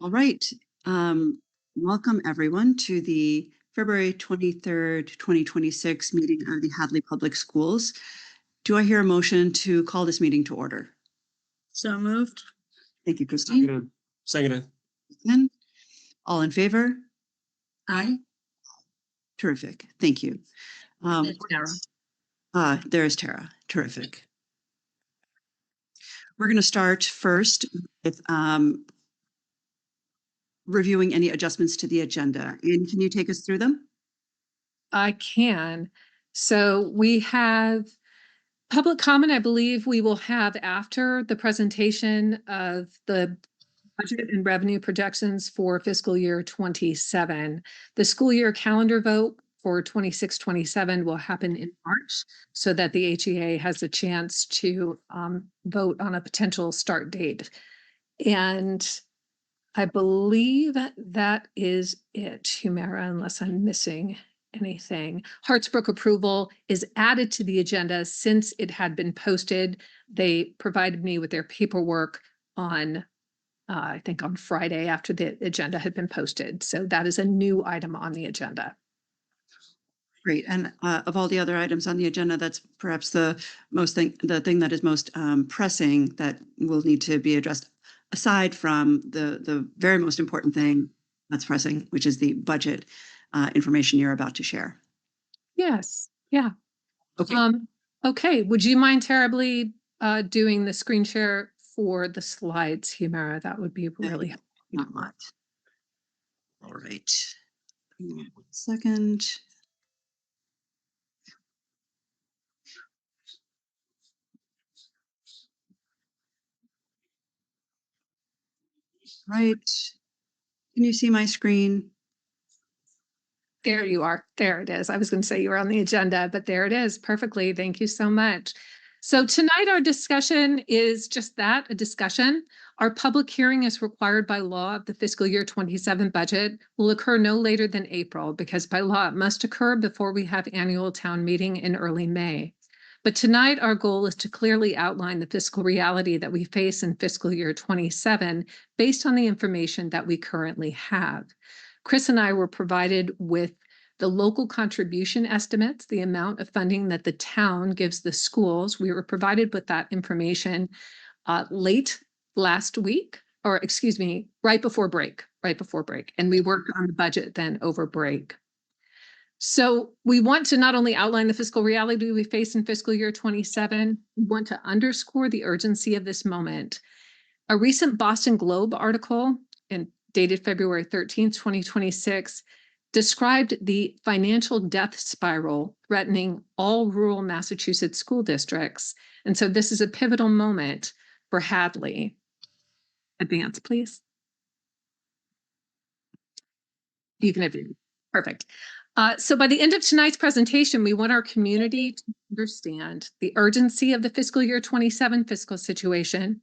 All right. Um, Welcome everyone to the February 23rd, 2026 meeting of the Hadley Public Schools. Do I hear a motion to call this meeting to order? So moved. Thank you, Christine. Seconded. And all in favor? Aye. Terrific. Thank you. Tara. There is Tara. Terrific. We're going to start first with reviewing any adjustments to the agenda. And can you take us through them? I can. So we have public comment, I believe we will have after the presentation of the budget and revenue projections for fiscal year 27. The school year calendar vote for 26-27 will happen in March so that the HEA has a chance to vote on a potential start date. And I believe that is it, Humira, unless I'm missing anything. Hartsbrook approval is added to the agenda since it had been posted. They provided me with their paperwork on, I think on Friday after the agenda had been posted. So that is a new item on the agenda. Great. And of all the other items on the agenda, that's perhaps the thing that is most pressing that will need to be addressed, aside from the very most important thing that's pressing, which is the budget information you're about to share. Yes. Yeah. Okay. Okay. Would you mind terribly doing the screen share for the slides, Humira? That would be really helpful. Not much. All right. 1 second. Right. Can you see my screen? There you are. There it is. I was going to say you were on the agenda, but there it is. Perfectly. Thank you so much. So tonight our discussion is just that, a discussion. Our public hearing is required by law of the fiscal year 27 budget will occur no later than April because by law it must occur before we have annual town meeting in early May. But tonight our goal is to clearly outline the fiscal reality that we face in fiscal year 27 based on the information that we currently have. Chris and I were provided with the local contribution estimates, the amount of funding that the town gives the schools. We were provided with that information late last week, or excuse me, right before break. And we worked on the budget then over break. So we want to not only outline the fiscal reality we face in fiscal year 27, we want to underscore the urgency of this moment. A recent Boston Globe article dated February 13th, 2026, described the financial death spiral threatening all rural Massachusetts school districts. And so this is a pivotal moment for Hadley. Advance, please. You can advance. Perfect. So by the end of tonight's presentation, we want our community to understand the urgency of the fiscal year 27 fiscal situation,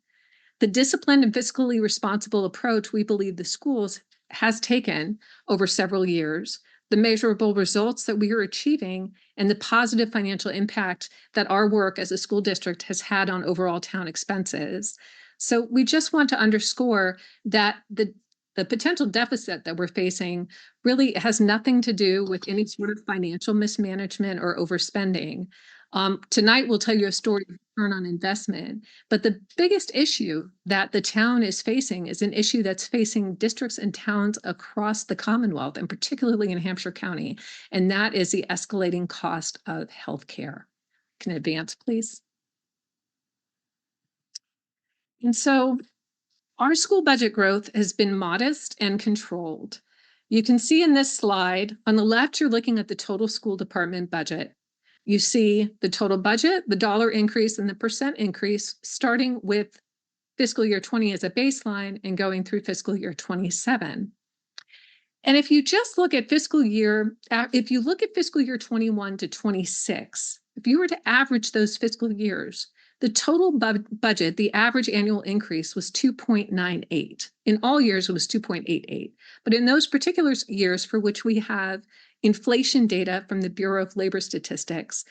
the disciplined and fiscally responsible approach we believe the schools has taken over several years, the measurable results that we are achieving, and the positive financial impact that our work as a school district has had on overall town expenses. So we just want to underscore that the potential deficit that we're facing really has nothing to do with any sort of financial mismanagement or overspending. Tonight, we'll tell you a story of return on investment, but the biggest issue that the town is facing is an issue that's facing districts and towns across the Commonwealth, and particularly in Hampshire County, and that is the escalating cost of healthcare. Can I advance, please? And so our school budget growth has been modest and controlled. You can see in this slide, on the left, you're looking at the total school department budget. You see the total budget, the dollar increase, and the percent increase, starting with fiscal year 20 as a baseline and going through fiscal year 27. And if you just look at fiscal year 21 to 26, if you were to average those fiscal years, the total budget, the average annual increase was 2.98. In all years, it was 2.88. But in those particular years for which we have inflation data from the Bureau of Labor Statistics,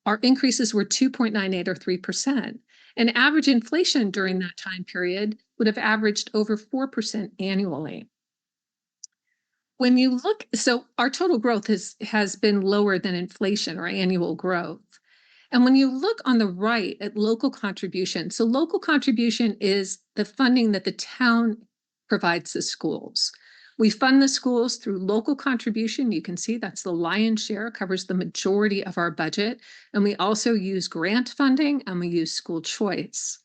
our increases were 2.98 or 3%. And average inflation during that time period would have averaged over 4% annually. When you look, so our total growth has been lower than inflation or annual growth. And when you look on the right at local contribution, so local contribution is the funding that the town provides the schools. We fund the schools through local contribution. You can see that's the lion's share, covers the majority of our budget. And we also use grant funding and we use school choice.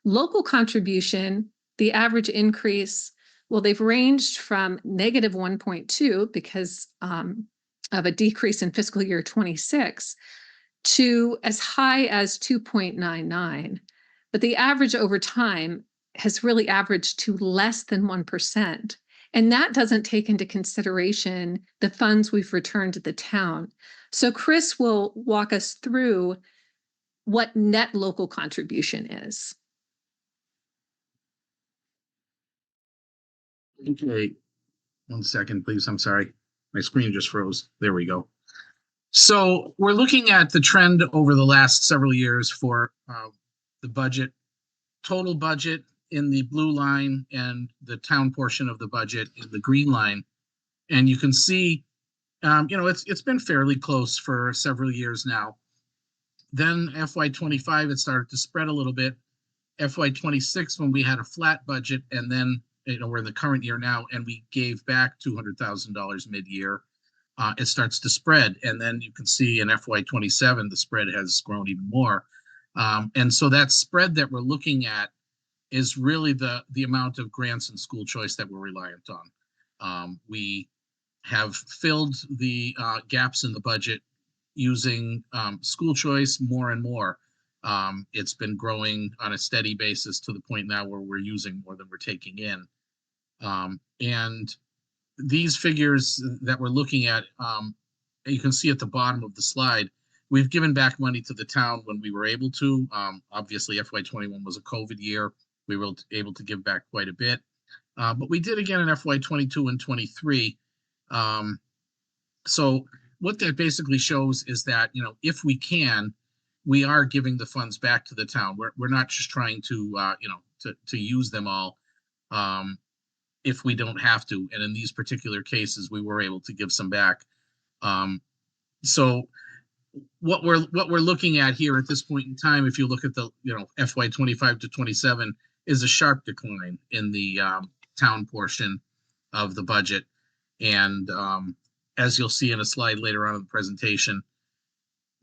Local contribution, the average increase, well, they've ranged from negative 1.2 because of a decrease in fiscal year 26 to as high as 2.99. But the average over time has really averaged to less than 1%. And that doesn't take into consideration the funds we've returned to the town. So Chris will walk us through what net local contribution is. Okay, 1 second, please. I'm sorry. My screen just froze. There we go. So we're looking at the trend over the last several years for the budget, total budget in the blue line and the town portion of the budget in the green line. And you can see, it's been fairly close for several years now. Then FY25, it started to spread a little bit. FY26, when we had a flat budget, and then we're in the current year now, and we gave back $200,000 mid-year. It starts to spread, and then you can see in FY27 the spread has grown even more, and so that spread that we're looking at is really the amount of grants and school choice that we're reliant on. We have filled the gaps in the budget using school choice more and more. It's been growing on a steady basis to the point now where we're using more than we're taking in. And these figures that we're looking at, you can see at the bottom of the slide, we've given back money to the town when we were able to. Obviously, FY21 was a COVID year. We were able to give back quite a bit. But we did again in FY22 and 23. So what that basically shows is that, if we can, we are giving the funds back to the town. We're not just trying to, to use them all if we don't have to. And in these particular cases, we were able to give some back. So what we're looking at here at this point in time, if you look at the, FY25 to 27, is a sharp decline in the town portion of the budget. And as you'll see in a slide later on in the presentation,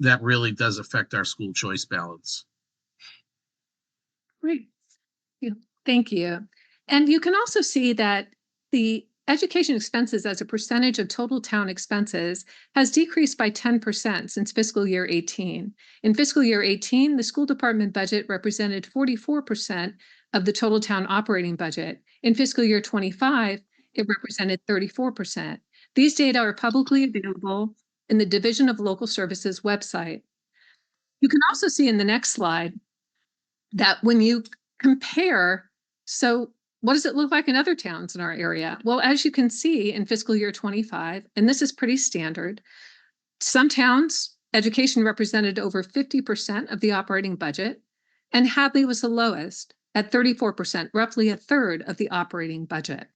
that really does affect our school choice balance. Great. Thank you. And you can also see that the education expenses as a percentage of total town expenses has decreased by 10% since fiscal year 18. In fiscal year 18, the school department budget represented 44% of the total town operating budget. In fiscal year 25, it represented 34%. These data are publicly available in the Division of Local Services website. You can also see in the next slide that when you compare, so what does it look like in other towns in our area? Well, as you can see in fiscal year 25, and this is pretty standard, some towns, education represented over 50% of the operating budget, and Hadley was the lowest at 34%, roughly a third of the operating budget.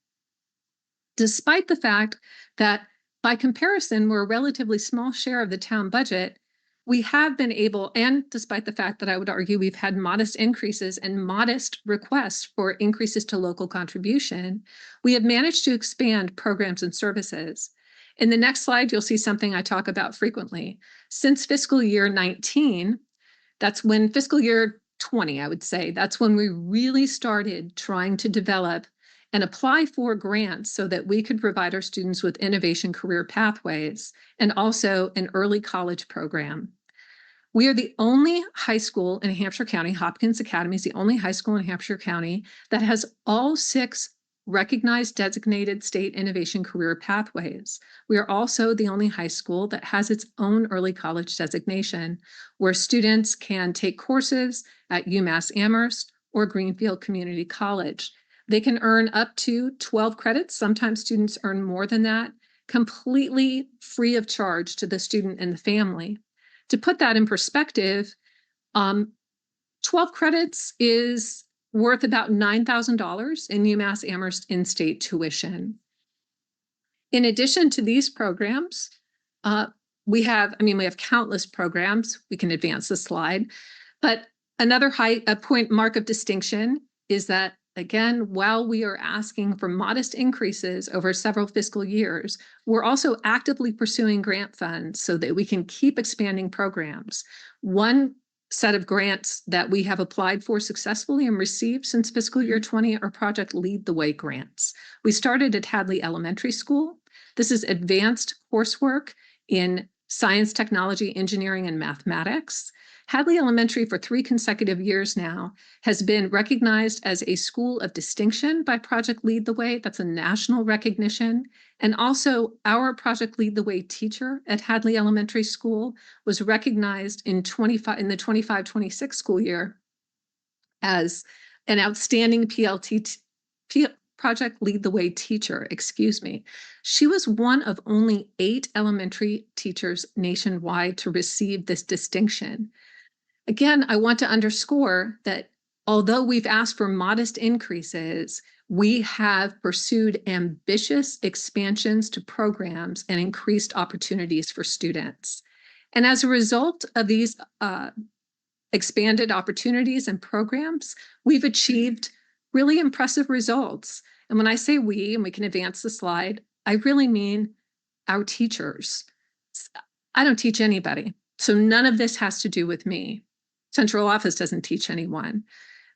Despite the fact that by comparison, we're a relatively small share of the town budget, we have been able, and despite the fact that I would argue we've had modest increases and modest requests for increases to local contribution, we have managed to expand programs and services. In the next slide, you'll see something I talk about frequently. Since fiscal year 19, that's when fiscal year 20, I would say, that's when we really started trying to develop and apply for grants so that we could provide our students with innovation career pathways and also an early college program. We are the only high school in Hampshire County, Hopkins Academy is the only high school in Hampshire County that has all 6 recognized designated state innovation career pathways. We are also the only high school that has its own early college designation, where students can take courses at UMass Amherst or Greenfield Community College. They can earn up to 12 credits. Sometimes students earn more than that, completely free of charge to the student and the family. To put that in perspective, 12 credits is worth about $9,000 in UMass Amherst in-state tuition. In addition to these programs, we have countless programs. We can advance the slide, but another point mark of distinction is that, again, while we are asking for modest increases over several fiscal years, we're also actively pursuing grant funds so that we can keep expanding programs. One set of grants that we have applied for successfully and received since fiscal year 20 are Project Lead the Way grants. We started at Hadley Elementary School. This is advanced coursework in science, technology, engineering, and mathematics. Hadley Elementary for 3 consecutive years now has been recognized as a school of distinction by Project Lead the Way. That's a national recognition. And also our Project Lead the Way teacher at Hadley Elementary School was recognized in the 25-26 school year as an outstanding Project Lead the Way teacher, She was one of only 8 elementary teachers nationwide to receive this distinction. Again, I want to underscore that although we've asked for modest increases, we have pursued ambitious expansions to programs and increased opportunities for students. And as a result of these expanded opportunities and programs, we've achieved really impressive results. And when I say we, and we can advance the slide, I really mean our teachers. I don't teach anybody, so none of this has to do with me. Central office doesn't teach anyone.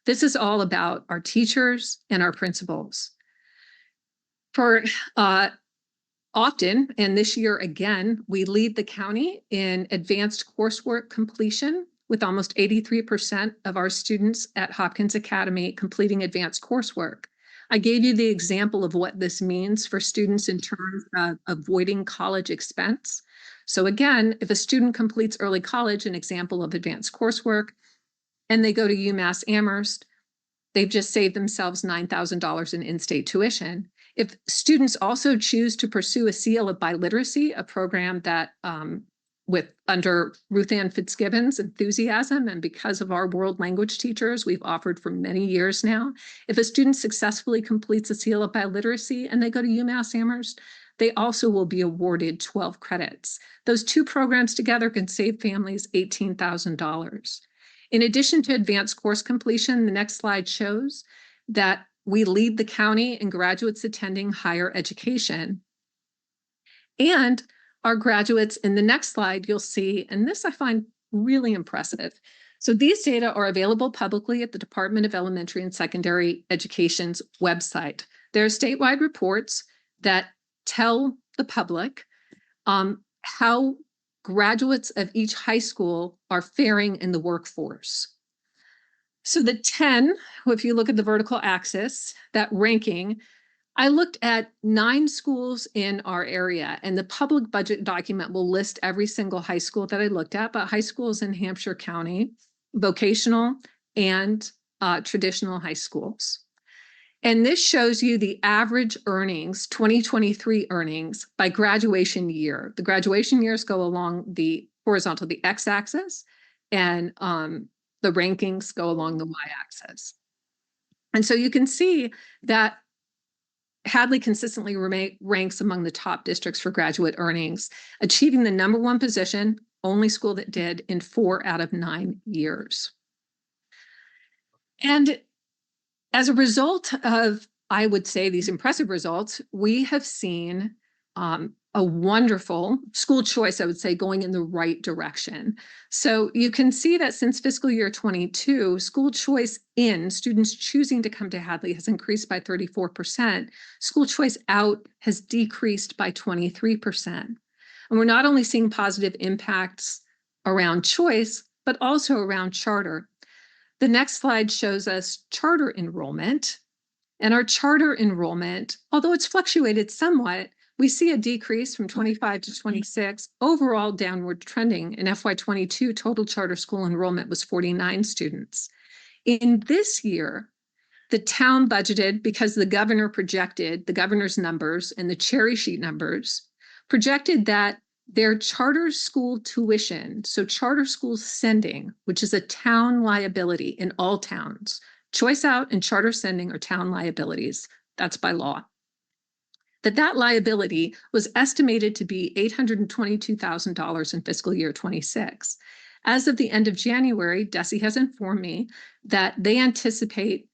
This is all about our teachers and our principals. For often, and this year again, we lead the county in advanced coursework completion, with almost 83% of our students at Hopkins Academy completing advanced coursework. I gave you the example of what this means for students in terms of avoiding college expense. So again, if a student completes early college, an example of advanced coursework, and they go to UMass Amherst, they've just saved themselves $9,000 in in-state tuition. If students also choose to pursue a Seal of Biliteracy, a program that under Ruth Ann Fitzgibbon's enthusiasm, and because of our world language teachers we've offered for many years now, if a student successfully completes a Seal of Biliteracy and they go to UMass Amherst, they also will be awarded 12 credits. Those 2 programs together can save families $18,000. In addition to advanced course completion, the next slide shows that we lead the county in graduates attending higher education. And our graduates, in the next slide, you'll see, and this I find really impressive. So these data are available publicly at the Department of Elementary and Secondary Education's website. There are statewide reports that tell the public how graduates of each high school are faring in the workforce. So the 10, if you look at the vertical axis, that ranking, I looked at 9 schools in our area, and the public budget document will list every single high school that I looked at, but high schools in Hampshire County, vocational and traditional high schools. And this shows you the average earnings, 2023 earnings by graduation year. The graduation years go along the horizontal, the x-axis, and the rankings go along the y-axis. And so you can see that Hadley consistently ranks among the top districts for graduate earnings, achieving the #1 position, only school that did, in 4 out of 9 years. And as a result of, I would say, these impressive results, we have seen a wonderful school choice, I would say, going in the right direction. So you can see that since fiscal year 22, school choice in, students choosing to come to Hadley, has increased by 34%. School choice out has decreased by 23%. And we're not only seeing positive impacts around choice, but also around charter. The next slide shows us charter enrollment. And our charter enrollment, although it's fluctuated somewhat, we see a decrease from 25 to 26, overall downward trending. In FY22, total charter school enrollment was 49 students. In this year, the town budgeted, because the governor projected, the governor's numbers and the cherry sheet numbers, projected that their charter school tuition, so charter school sending, which is a town liability in all towns. Choice out and charter sending are town liabilities. That's by law. That liability was estimated to be $822,000 in fiscal year 26. As of the end of January, DESE has informed me that they anticipate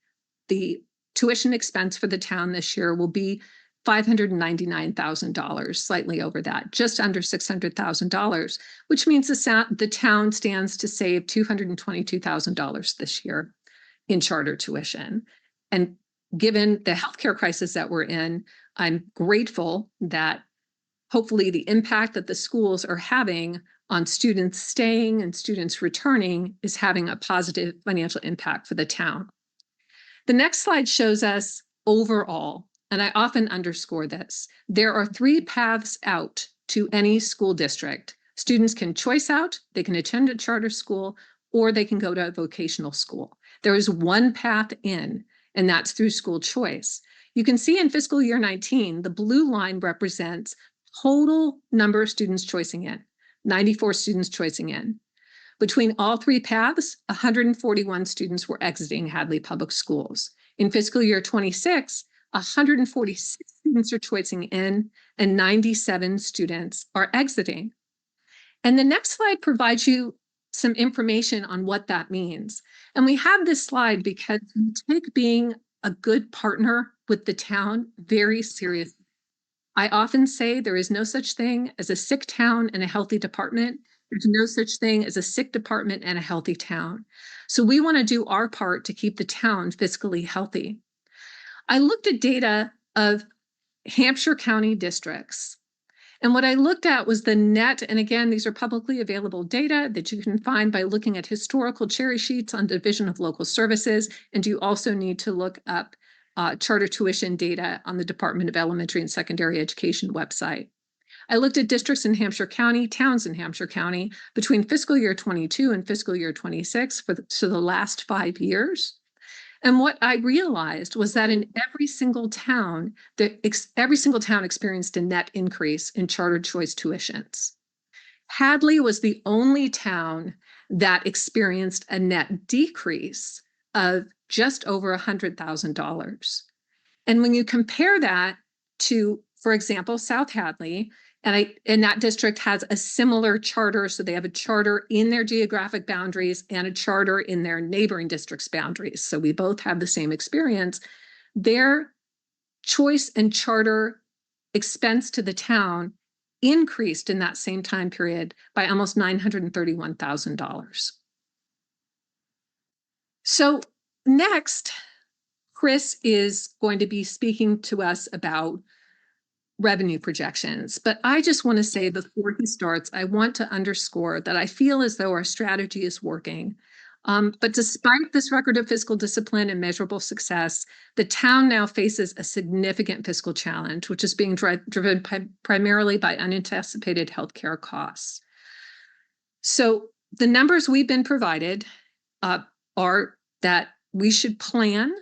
the tuition expense for the town this year will be $599,000, slightly over that, just under $600,000, which means the town stands to save $222,000 this year in charter tuition. And given the healthcare crisis that we're in, I'm grateful that hopefully the impact that the schools are having on students staying and students returning is having a positive financial impact for the town. The next slide shows us overall, and I often underscore this, there are 3 paths out to any school district. Students can choice out, they can attend a charter school, or they can go to a vocational school. There is one path in, and that's through school choice. You can see in fiscal year 19, the blue line represents total number of students choicing in, 94 students choicing in. Between all 3 paths, 141 students were exiting Hadley Public Schools. In fiscal year 26, 146 students are choicing in and 97 students are exiting. And the next slide provides you some information on what that means. And we have this slide because we take being a good partner with the town very seriously. I often say there is no such thing as a sick town and a healthy department. There's no such thing as a sick department and a healthy town. So we want to do our part to keep the town fiscally healthy. I looked at data of Hampshire County districts. And what I looked at was the net, and again, these are publicly available data that you can find by looking at historical cherry sheets on Division of Local Services, and you also need to look up charter tuition data on the Department of Elementary and Secondary Education website. I looked at districts in Hampshire County, towns in Hampshire County, between fiscal year 22 and fiscal year 26 for the last 5 years. And what I realized was that in every single town, experienced a net increase in charter choice tuitions. Hadley was the only town that experienced a net decrease of just over $100,000. And when you compare that to, for example, South Hadley, and that district has a similar charter, so they have a charter in their geographic boundaries and a charter in their neighboring district's boundaries. So we both have the same experience. Their choice and charter expense to the town increased in that same time period by almost $931,000. So next, Chris is going to be speaking to us about revenue projections. But I just want to say before he starts, I want to underscore that I feel as though our strategy is working. But despite this record of fiscal discipline and measurable success, the town now faces a significant fiscal challenge, which is being driven primarily by unanticipated healthcare costs. So the numbers we've been provided are that we should plan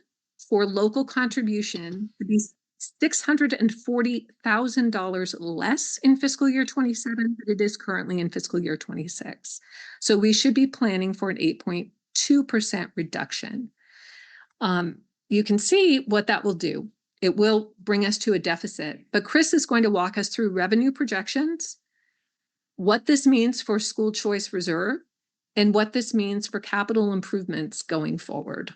for local contribution to be $640,000 less in fiscal year 27 than it is currently in fiscal year 26. So we should be planning for an 8.2% reduction. You can see what that will do. It will bring us to a deficit, but Chris is going to walk us through revenue projections, what this means for school choice reserve, and what this means for capital improvements going forward.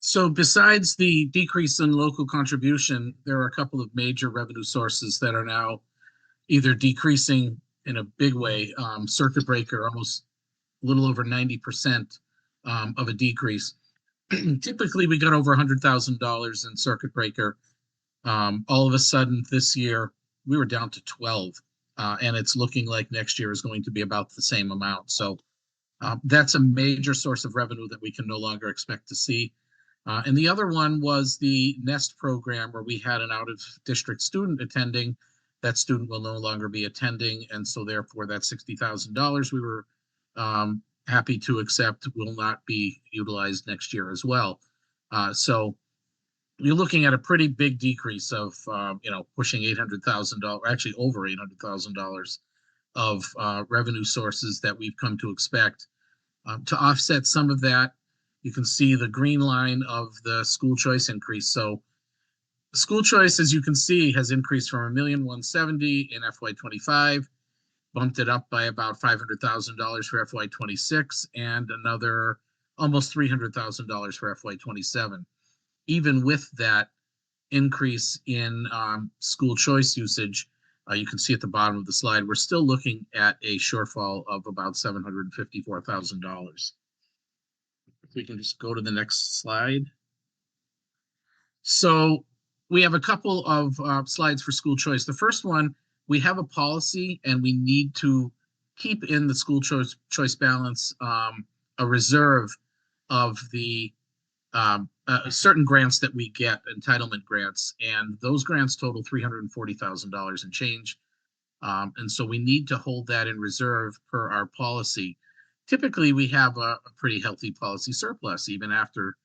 So besides the decrease in local contribution, there are a couple of major revenue sources that are now either decreasing in a big way. Circuit breaker, almost a little over 90% of a decrease. Typically, we got over $100,000 in circuit breaker. All of a sudden this year, we were down to 12, and it's looking like next year is going to be about the same amount. So that's a major source of revenue that we can no longer expect to see. And the other one was the NEST program, where we had an out-of-district student attending. That student will no longer be attending, and so therefore that $60,000 we were happy to accept will not be utilized next year as well. So you're looking at a pretty big decrease of, pushing $800,000, actually over $800,000 of revenue sources that we've come to expect. To offset some of that, you can see the green line of the school choice increase. So school choice, as you can see, has increased from $1,170,000 in FY25, bumped it up by about $500,000 for FY26, and another almost $300,000 for FY27. Even with that increase in school choice usage, you can see at the bottom of the slide, we're still looking at a shortfall of about $754,000. If we can just go to the next slide. So we have a couple of slides for school choice. The first one, we have a policy and we need to keep in the school choice balance a reserve of the certain grants that we get, entitlement grants, and those grants total $340,000 and change. And so we need to hold that in reserve per our policy. Typically, we have a pretty healthy policy surplus, even after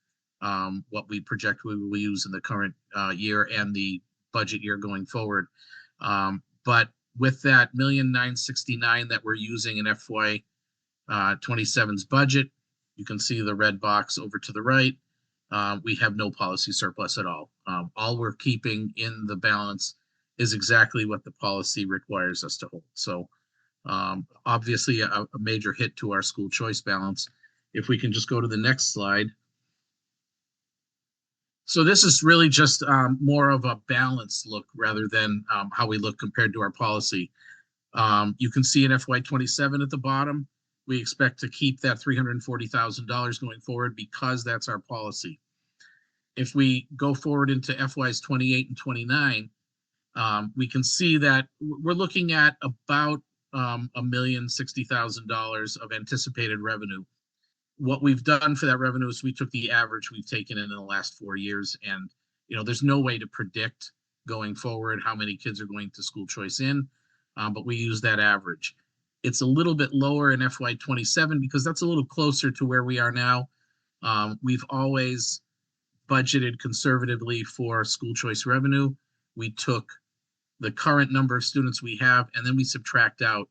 what we project we will use in the current year and the budget year going forward. But with that $1,969,000 that we're using in FY 27's budget, you can see the red box over to the right. We have no policy surplus at all. All we're keeping in the balance is exactly what the policy requires us to hold. So obviously a major hit to our school choice balance. If we can just go to the next slide. So this is really just more of a balanced look rather than how we look compared to our policy. You can see in FY27 at the bottom, we expect to keep that $340,000 going forward because that's our policy. If we go forward into FYs 28 and 29, we can see that we're looking at about $1,060,000 of anticipated revenue. What we've done for that revenue is we took the average we've taken in the last 4 years, and there's no way to predict going forward how many kids are going to school choice in, but we use that average. It's a little bit lower in FY27 because that's a little closer to where we are now. We've always budgeted conservatively for school choice revenue. We took the current number of students we have, and then we subtract out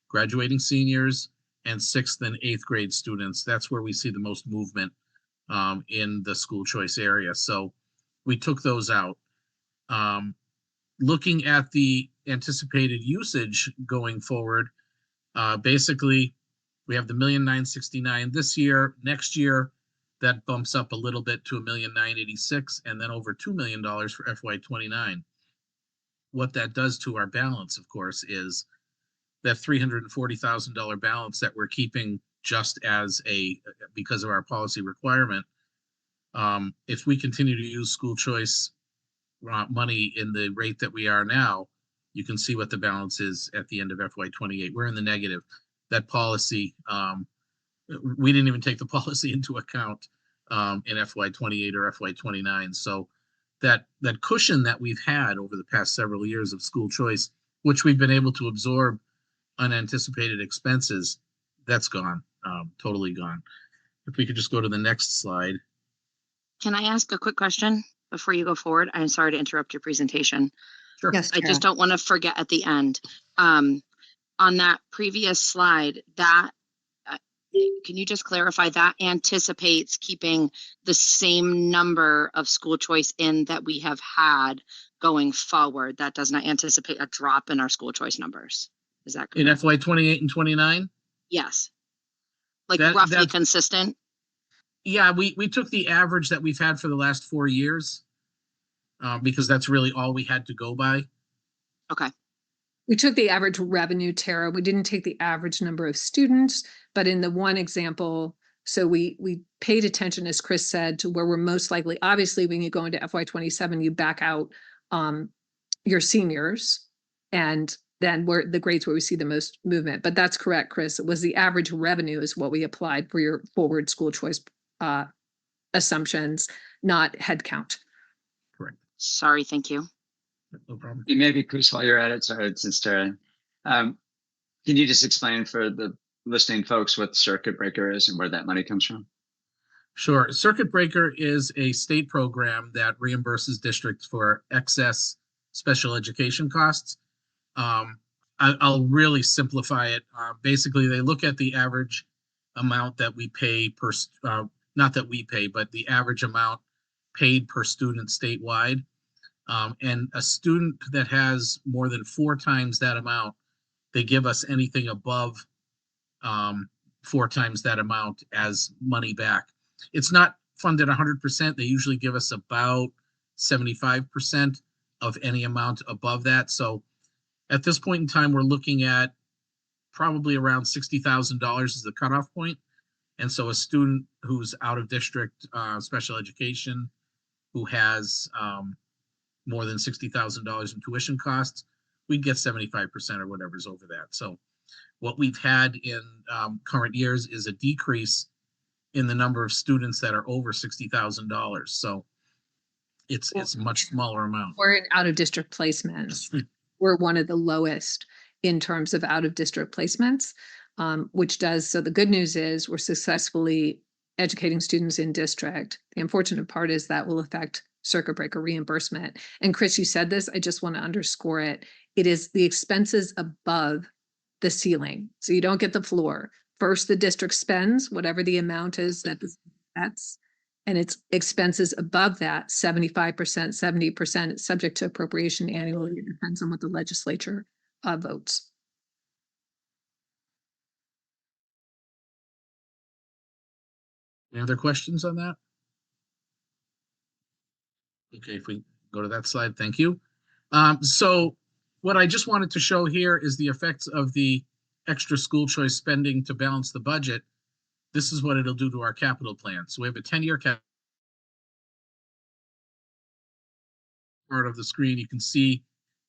graduating seniors and 6th and 8th grade students. That's where we see the most movement in the school choice area. So we took those out. Looking at the anticipated usage going forward, basically we have the $1,969,000 this year. Next year, that bumps up a little bit to $1,986,000 and then over $2 million for FY29. What that does to our balance, of course, is that $340,000 balance that we're keeping just as because of our policy requirement. If we continue to use school choice money in the rate that we are now, you can see what the balance is at the end of FY28. We're in the negative. That policy, we didn't even take the policy into account in FY28 or FY29. So that cushion that we've had over the past several years of school choice, which we've been able to absorb unanticipated expenses, that's gone, totally gone. If we could just go to the next slide. Can I ask a quick question before you go forward? I'm sorry to interrupt your presentation. Sure. Yes, I just don't want to forget at the end. On that previous slide, that can you just clarify that anticipates keeping the same number of school choice in that we have had going forward? That does not anticipate a drop in our school choice numbers. Is that correct? In FY28 and 29? Yes. Like roughly consistent? Yeah, we took the average that we've had for the last 4 years because that's really all we had to go by. Okay. We took the average revenue, Tara. We didn't take the average number of students, but in the one example, so we paid attention, as Chris said, to where we're most likely. Obviously, when you go into FY27, you back out your seniors, and then the grades where we see the most movement. But that's correct, Chris. It was the average revenue is what we applied for your forward school choice assumptions, not head count. Correct. Sorry, thank you. No problem. Maybe, Chris, while you're at it, sorry, it's Tara. Can you just explain for the listening folks what circuit breaker is and where that money comes from? Sure. Circuit Breaker is a state program that reimburses districts for excess special education costs. I'll really simplify it. Basically, they look at the average amount that we pay per, not that we pay, but the average amount paid per student statewide. And a student that has more than 4 times that amount, they give us anything above 4 times that amount as money back. It's not funded 100%. They usually give us about 75% of any amount above that. So at this point in time, we're looking at probably around $60,000 is the cutoff point. And so a student who's out of district special education, who has more than $60,000 in tuition costs, we'd get 75% or whatever's over that. So what we've had in current years is a decrease in the number of students that are over $60,000. So it's a much smaller amount. We're in out-of-district placements. We're one of the lowest in terms of out-of-district placements, which does, so the good news is we're successfully educating students in district. The unfortunate part is that will affect circuit breaker reimbursement. And Chris, you said this, I just want to underscore it. It is the expenses above the ceiling. So you don't get the floor. First, the district spends whatever the amount is that's, and it's expenses above that, 75%, 70%. It's subject to appropriation annually. It depends on what the legislature votes. Any other questions on that? Okay, if we go to that slide, thank you. So what I just wanted to show here is the effects of the extra school choice spending to balance the budget. This is what it'll do to our capital plan. So we have a 10-year cap. Part of the screen, you can see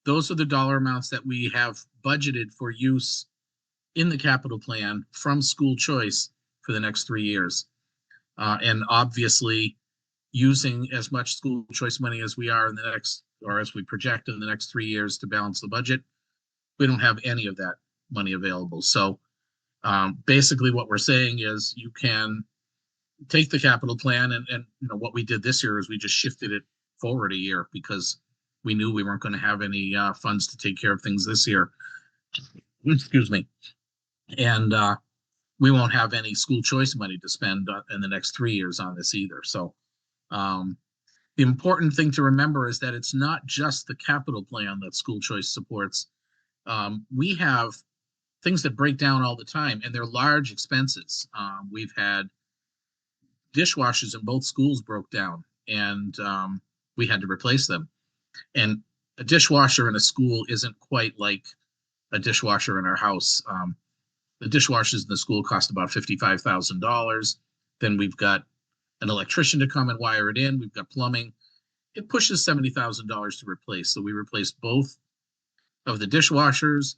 those are the dollar amounts that we have budgeted for use in the capital plan from school choice for the next 3 years. And obviously, using as much school choice money as we are in the next, or as we project in the next 3 years to balance the budget, we don't have any of that money available. So basically what we're saying is you can take the capital plan and you know what we did this year is we just shifted it forward a year because we knew we weren't going to have any funds to take care of things this year. Excuse me. And we won't have any school choice money to spend in the next 3 years on this either. So the important thing to remember is that it's not just the capital plan that school choice supports. We have things that break down all the time, and they're large expenses. We've had dishwashers in both schools broke down, and we had to replace them. And a dishwasher in a school isn't quite like a dishwasher in our house. The dishwashers in the school cost about $55,000. Then we've got an electrician to come and wire it in. We've got plumbing. It pushes $70,000 to replace. So we replaced both of the dishwashers.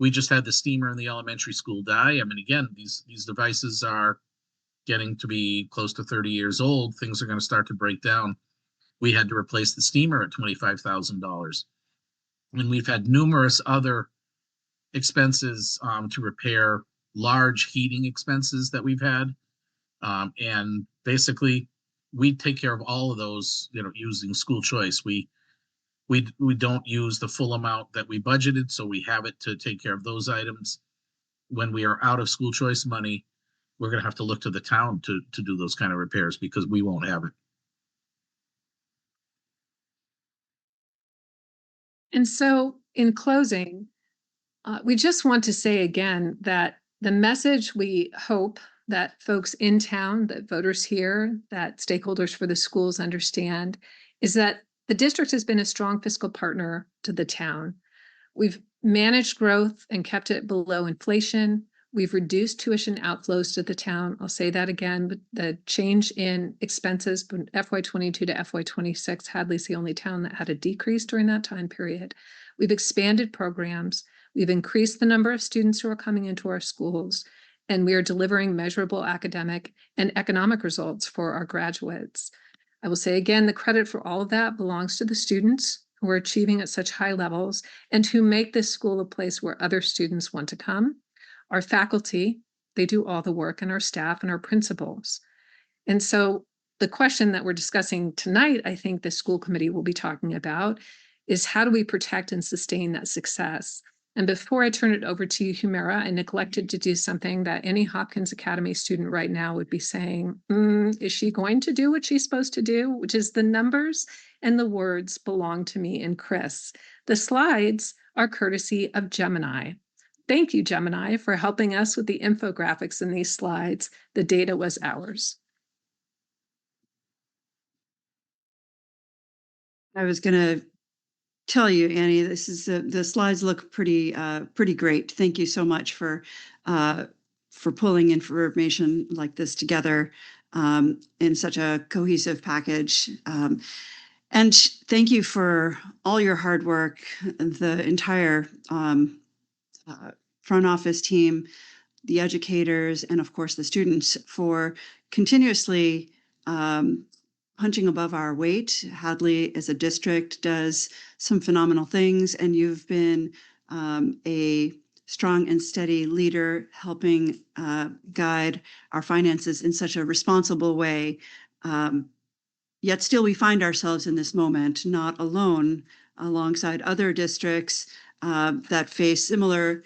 We just had the steamer in the elementary school die. I mean, again, these devices are getting to be close to 30 years old. Things are going to start to break down. We had to replace the steamer at $25,000. And we've had numerous other expenses to repair large heating expenses that we've had. And basically, we take care of all of those, you know, using school choice. We don't use the full amount that we budgeted, so we have it to take care of those items. When we are out of school choice money, we're going to have to look to the town to do those kind of repairs because we won't have it. And so in closing, we just want to say again that the message we hope that folks in town, that voters here, that stakeholders for the schools understand is that the district has been a strong fiscal partner to the town. We've managed growth and kept it below inflation. We've reduced tuition outflows to the town. I'll say that again, but the change in expenses from FY22 to FY26, Hadley's the only town that had a decrease during that time period. We've expanded programs. We've increased the number of students who are coming into our schools, and we are delivering measurable academic and economic results for our graduates. I will say again, the credit for all of that belongs to the students who are achieving at such high levels and who make this school a place where other students want to come. Our faculty, they do all the work, and our staff and our principals. And so the question that we're discussing tonight, I think the school committee will be talking about, is how do we protect and sustain that success? And before I turn it over to you, Humira, I neglected to do something that any Hopkins Academy student right now would be saying, is she going to do what she's supposed to do? Which is the numbers and the words belong to me and Chris. The slides are courtesy of Gemini. Thank you, Gemini, for helping us with the infographics in these slides. The data was ours. I was gonna tell you, Annie, this is the slides look pretty great. Thank you so much for pulling information like this together in such a cohesive package. And thank you for all your hard work, the entire front office team, the educators, and of course the students for continuously punching above our weight. Hadley as a district does some phenomenal things, and you've been a strong and steady leader helping guide our finances in such a responsible way. Yet still we find ourselves in this moment, not alone, alongside other districts that face similar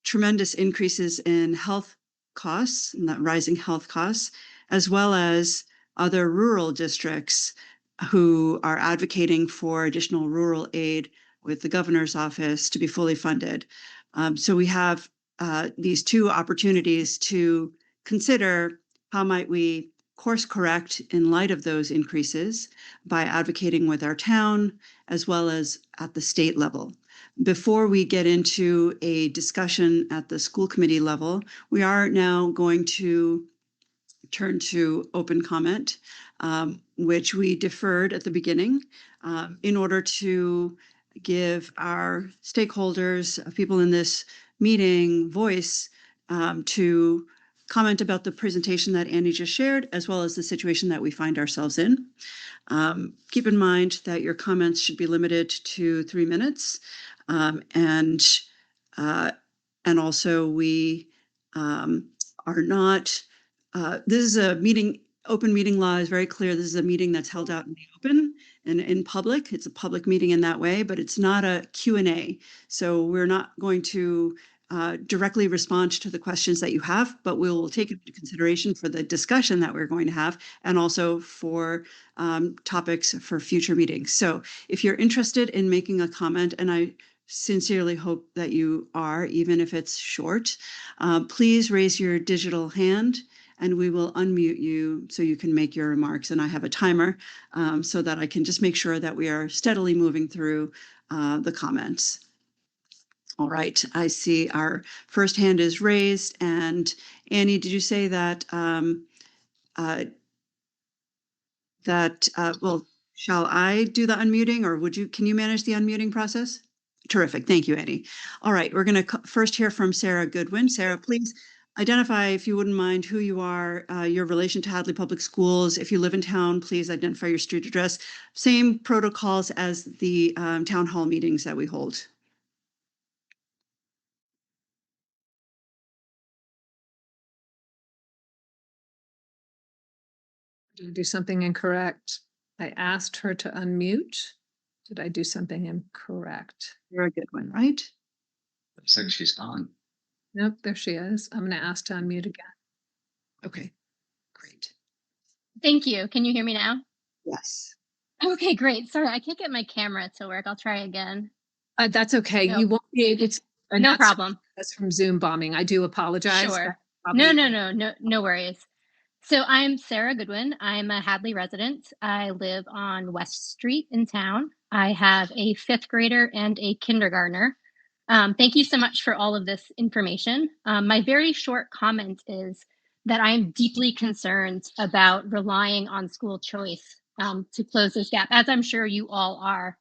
tremendous increases in health costs, not rising health costs, as well as other rural districts who are advocating for additional rural aid with the governor's office to be fully funded. So we have these two opportunities to consider how might we course correct in light of those increases by advocating with our town as well as at the state level. Before we get into a discussion at the school committee level, we are now going to turn to open comment, which we deferred at the beginning in order to give our stakeholders, people in this meeting, voice to comment about the presentation that Annie just shared, as well as the situation that we find ourselves in. Keep in mind that your comments should be limited to 3 minutes. And also we are not, this is a meeting, open meeting law is very clear. This is a meeting that's held out in the open and in public. It's a public meeting in that way, but it's not a Q&A. So we're not going to directly respond to the questions that you have, but we'll take into consideration for the discussion that we're going to have and also for topics for future meetings. So if you're interested in making a comment, and I sincerely hope that you are, even if it's short, please raise your digital hand and we will unmute you so you can make your remarks. And I have a timer so that I can just make sure that we are steadily moving through the comments. All right, I see our first hand is raised. And Annie, did you say that, well, shall I do the unmuting or can you manage the unmuting process? Terrific, thank you, Annie. All right, we're gonna first hear from Sarah Goodwin. Sarah, please identify, if you wouldn't mind, who you are, your relation to Hadley Public Schools. If you live in town, please identify your street address. Same protocols as the town hall meetings that we hold. Did I do something incorrect? I asked her to unmute. Did I do something incorrect? You're a good one, right? Looks like she's gone. Nope, there she is. I'm going to ask to unmute again. Okay, great. Thank you. Can you hear me now? Yes. Okay, great. Sorry, I can't get my camera to work. I'll try again. That's okay. No. You won't be able to. No problem. That's from Zoom bombing. I do apologize. Sure. No worries. So I'm Sarah Goodwin. I'm a Hadley resident. I live on West Street in town. I have a 5th grader and a kindergartner. Thank you so much for all of this information. My very short comment is that I am deeply concerned about relying on school choice to close this gap, as I'm sure you all are.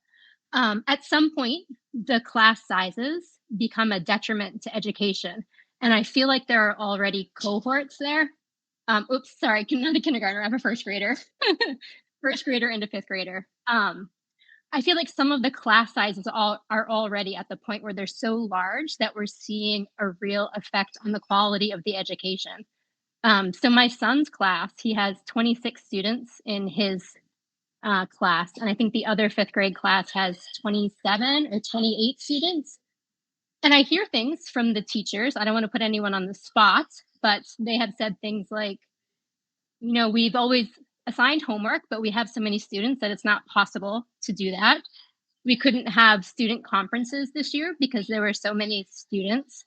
At some point, the class sizes become a detriment to education. And I feel like there are already cohorts there. Oops, sorry, not a kindergartner, I have a 1st grader. 1st grader and a 5th grader. I feel like some of the class sizes are already at the point where they're so large that we're seeing a real effect on the quality of the education. So my son's class, he has 26 students in his class, and I think the other fifth grade class has 27 or 28 students. And I hear things from the teachers. I don't want to put anyone on the spot, but they have said things like, we've always assigned homework, but we have so many students that it's not possible to do that. We couldn't have student conferences this year because there were so many students.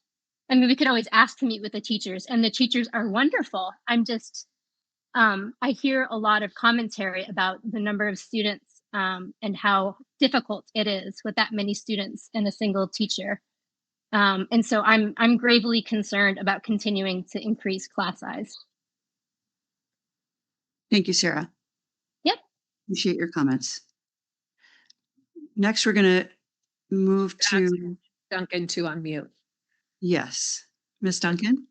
I mean, we could always ask to meet with the teachers, and the teachers are wonderful. I hear a lot of commentary about the number of students and how difficult it is with that many students and a single teacher. And so I'm gravely concerned about continuing to increase class size. Thank you, Sarah. Yep. Appreciate your comments. Next, we're going to move to, Duncan to unmute. yes, Ms. Duncan.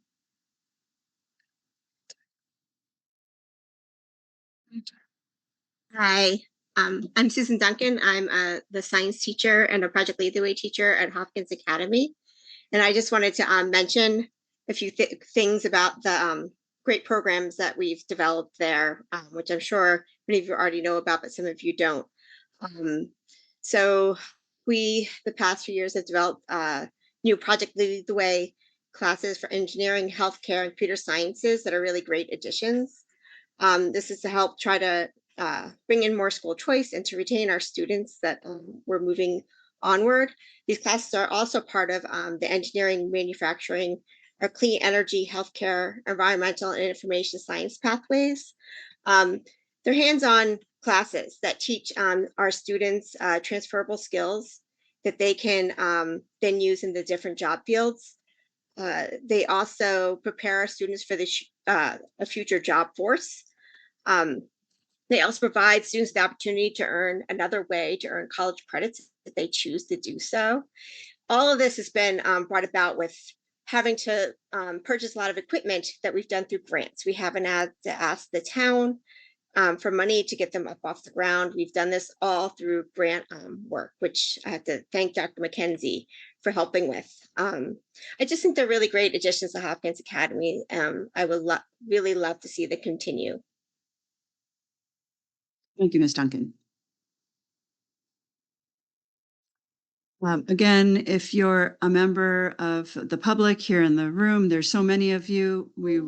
Hi, I'm Susan Duncan. I'm the science teacher and a Project Lead the Way teacher at Hopkins Academy. And I just wanted to mention a few things about the great programs that we've developed there, which I'm sure many of you already know about, but some of you don't. So the past few years, have developed new Project Lead the Way classes for engineering, healthcare, and computer sciences that are really great additions. This is to help try to bring in more school choice and to retain our students that we're moving onward. These classes are also part of the engineering, manufacturing, or clean energy, healthcare, environmental, and information science pathways. They're hands-on classes that teach our students transferable skills that they can then use in the different job fields. They also prepare our students for a future job force. They also provide students the opportunity to earn another way to earn college credits if they choose to do so. All of this has been brought about with having to purchase a lot of equipment that we've done through grants. We haven't had to ask the town for money to get them up off the ground. We've done this all through grant work, which I have to thank Dr. McKenzie for helping with. I just think they're really great additions to Hopkins Academy. I would really love to see them continue. Thank you, Ms. Duncan. Again, if you're a member of the public here in the room, there's so many of you, we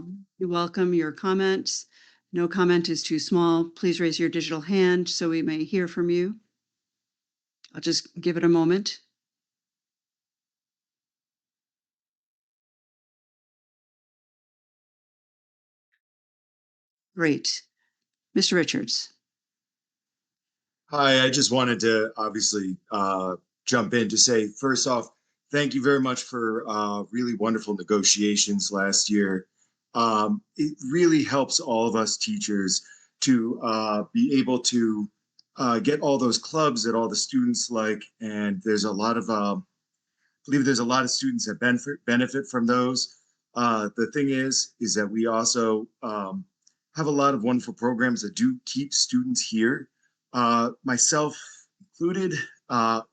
welcome your comments. No comment is too small. Please raise your digital hand so we may hear from you. I'll just give it a moment. Great. Mr. Richards. Hi, I just wanted to obviously jump in to say, first off, thank you very much for really wonderful negotiations last year. It really helps all of us teachers to be able to get all those clubs that all the students like. And there's a lot of, I believe there's a lot of students that benefit from those. The thing is that we also have a lot of wonderful programs that do keep students here. Myself included,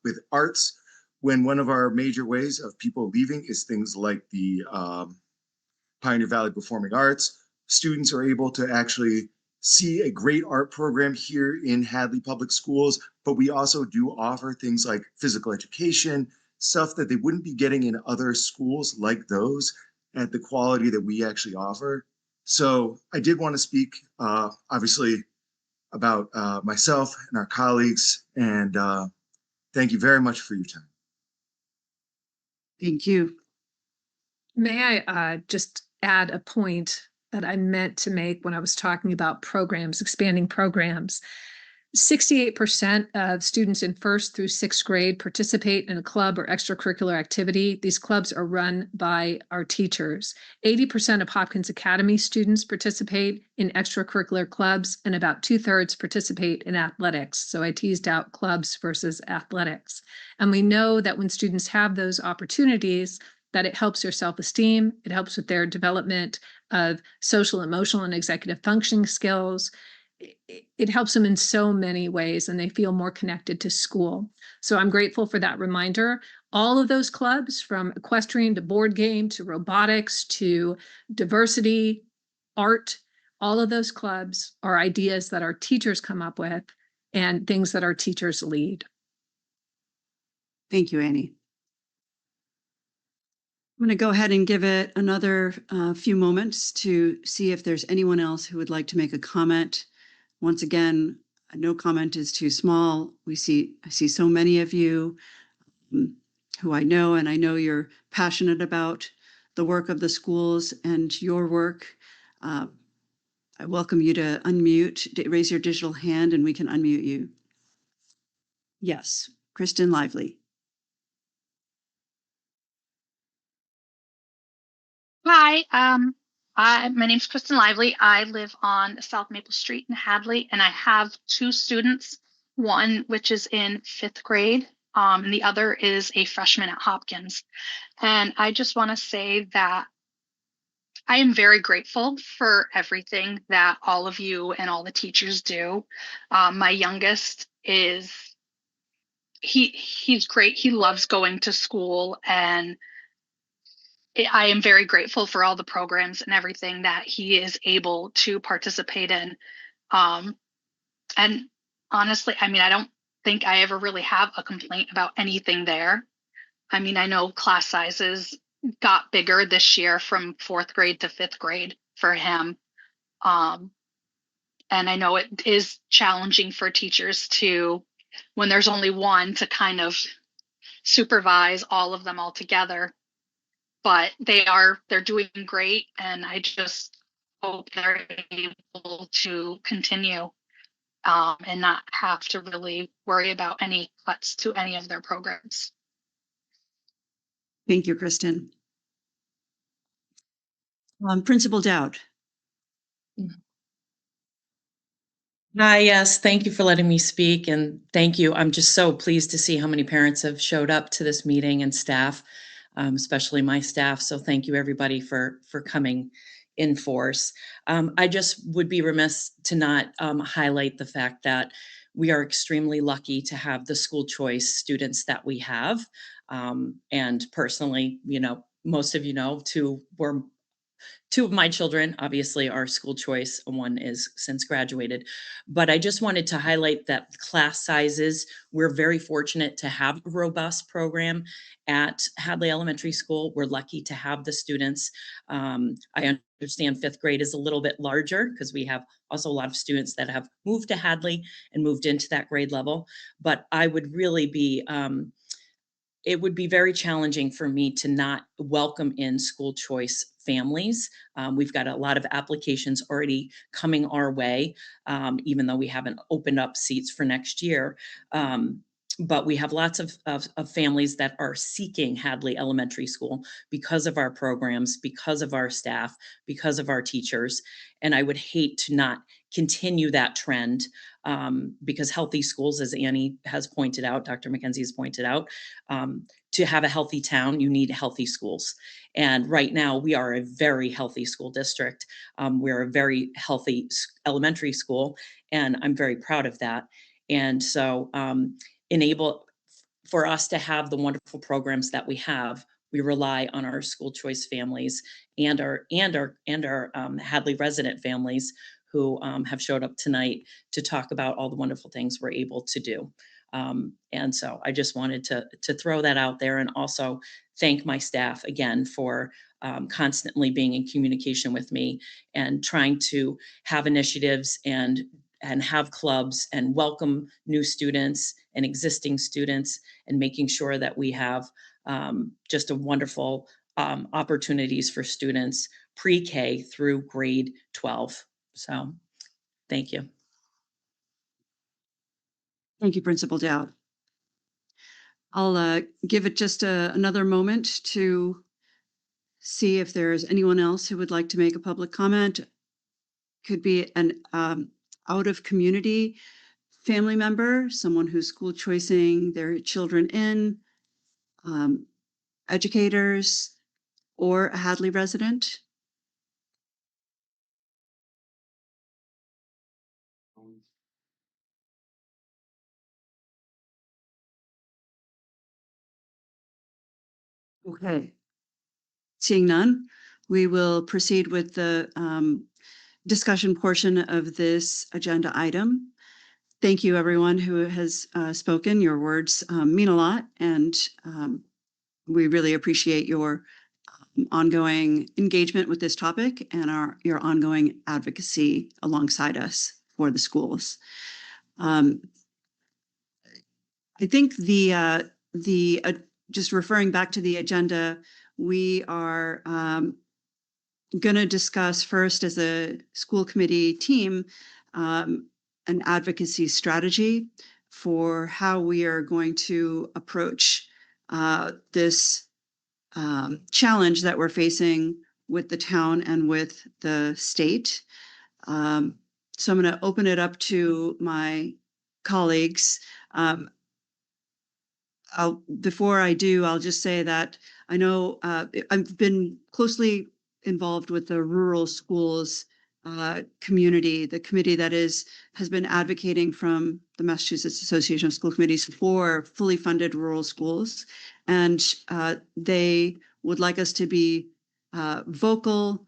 with arts, when one of our major ways of people leaving is things like the Pioneer Valley Performing Arts, students are able to actually see a great art program here in Hadley Public Schools, but we also do offer things like physical education, stuff that they wouldn't be getting in other schools like those at the quality that we actually offer. So I did want to speak, obviously, about myself and our colleagues, and thank you very much for your time. Thank you. May I just add a point that I meant to make when I was talking about programs, expanding programs. 68% of students in 1st through 6th grade participate in a club or extracurricular activity. These clubs are run by our teachers. 80% of Hopkins Academy students participate in extracurricular clubs, and about 2/3 participate in athletics. So I teased out clubs versus athletics. And we know that when students have those opportunities, that it helps their self-esteem, it helps with their development of social, emotional, and executive functioning skills. It helps them in so many ways, and they feel more connected to school. So I'm grateful for that reminder. All of those clubs, from equestrian to board game to robotics to diversity, art, all of those clubs are ideas that our teachers come up with and things that our teachers lead. Thank you, Annie. I'm going to go ahead and give it another few moments to see if there's anyone else who would like to make a comment. Once again, no comment is too small. I see so many of you who I know, and I know you're passionate about the work of the schools and your work. I welcome you to unmute, raise your digital hand, and we can unmute you. Yes, Kristen Lively. Hi, my name's Kristen Lively. I live on South Maple Street in Hadley, and I have two students, one which is in 5th grade, and the other is a freshman at Hopkins. And I just want to say that I am very grateful for everything that all of you and all the teachers do. My youngest he's great. He loves going to school, and I am very grateful for all the programs and everything that he is able to participate in. And honestly, I mean, I don't think I ever really have a complaint about anything there. I mean, I know class sizes got bigger this year from 4th grade to 5th grade for him. And I know it is challenging for teachers to, when there's only one, to kind of supervise all of them all together. But they're doing great, and I just hope they're able to continue and not have to really worry about any cuts to any of their programs. Thank you, Kristen. Principal Dowd. Hi, yes, thank you for letting me speak, and thank you. I'm just so pleased to see how many parents have showed up to this meeting and staff, especially my staff. So thank you, everybody, for coming in force. I just would be remiss to not highlight the fact that we are extremely lucky to have the school choice students that we have. And personally, most of you know, two of my children obviously are school choice. One is since graduated, but I just wanted to highlight that class sizes, we're very fortunate to have a robust program at Hadley Elementary School. We're lucky to have the students. I understand 5th grade is a little bit larger because we have also a lot of students that have moved to Hadley and moved into that grade level, but I would really be, it would be very challenging for me to not welcome in school choice families. We've got a lot of applications already coming our way, even though we haven't opened up seats for next year. But we have lots of families that are seeking Hadley Elementary School because of our programs, because of our staff, because of our teachers. And I would hate to not continue that trend because healthy schools, as Annie has pointed out, Dr. McKenzie has pointed out, to have a healthy town, you need healthy schools. And right now we are a very healthy school district. We're a very healthy elementary school, and I'm very proud of that. And so enable for us to have the wonderful programs that we have, we rely on our school choice families and our Hadley resident families who have showed up tonight to talk about all the wonderful things we're able to do. And so I just wanted to throw that out there, and also thank my staff again for constantly being in communication with me and trying to have initiatives and have clubs and welcome new students and existing students, and making sure that we have just a wonderful opportunities for students pre-K through grade 12. So thank you. Thank you, Principal Dowd. I'll give it just another moment to see if there's anyone else who would like to make a public comment. Could be an out of community family member, someone who's school choicing their children in, educators, or a Hadley resident. Okay. Seeing none, we will proceed with the discussion portion of this agenda item. Thank you, everyone who has spoken. Your words mean a lot, and we really appreciate your ongoing engagement with this topic and your ongoing advocacy alongside us for the schools. I think just referring back to the agenda, we are going to discuss first as a school committee team an advocacy strategy for how we are going to approach this challenge that we're facing with the town and with the state. So I'm going to open it up to my colleagues. Before I do, I'll just say that I know I've been closely involved with the rural schools community, the committee that has been advocating from the Massachusetts Association of School Committees for fully funded rural schools. And they would like us to be vocal,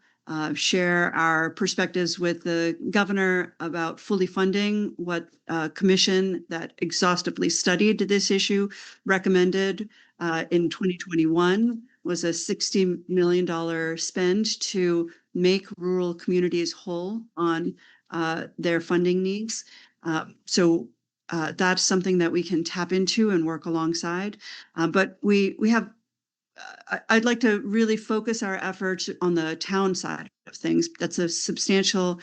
share our perspectives with the governor about fully funding what commission that exhaustively studied this issue recommended in 2021 was a $60 million spend to make rural communities whole on their funding needs. So that's something that we can tap into and work alongside. But we have, I'd like to really focus our efforts on the town side of things. That's a substantial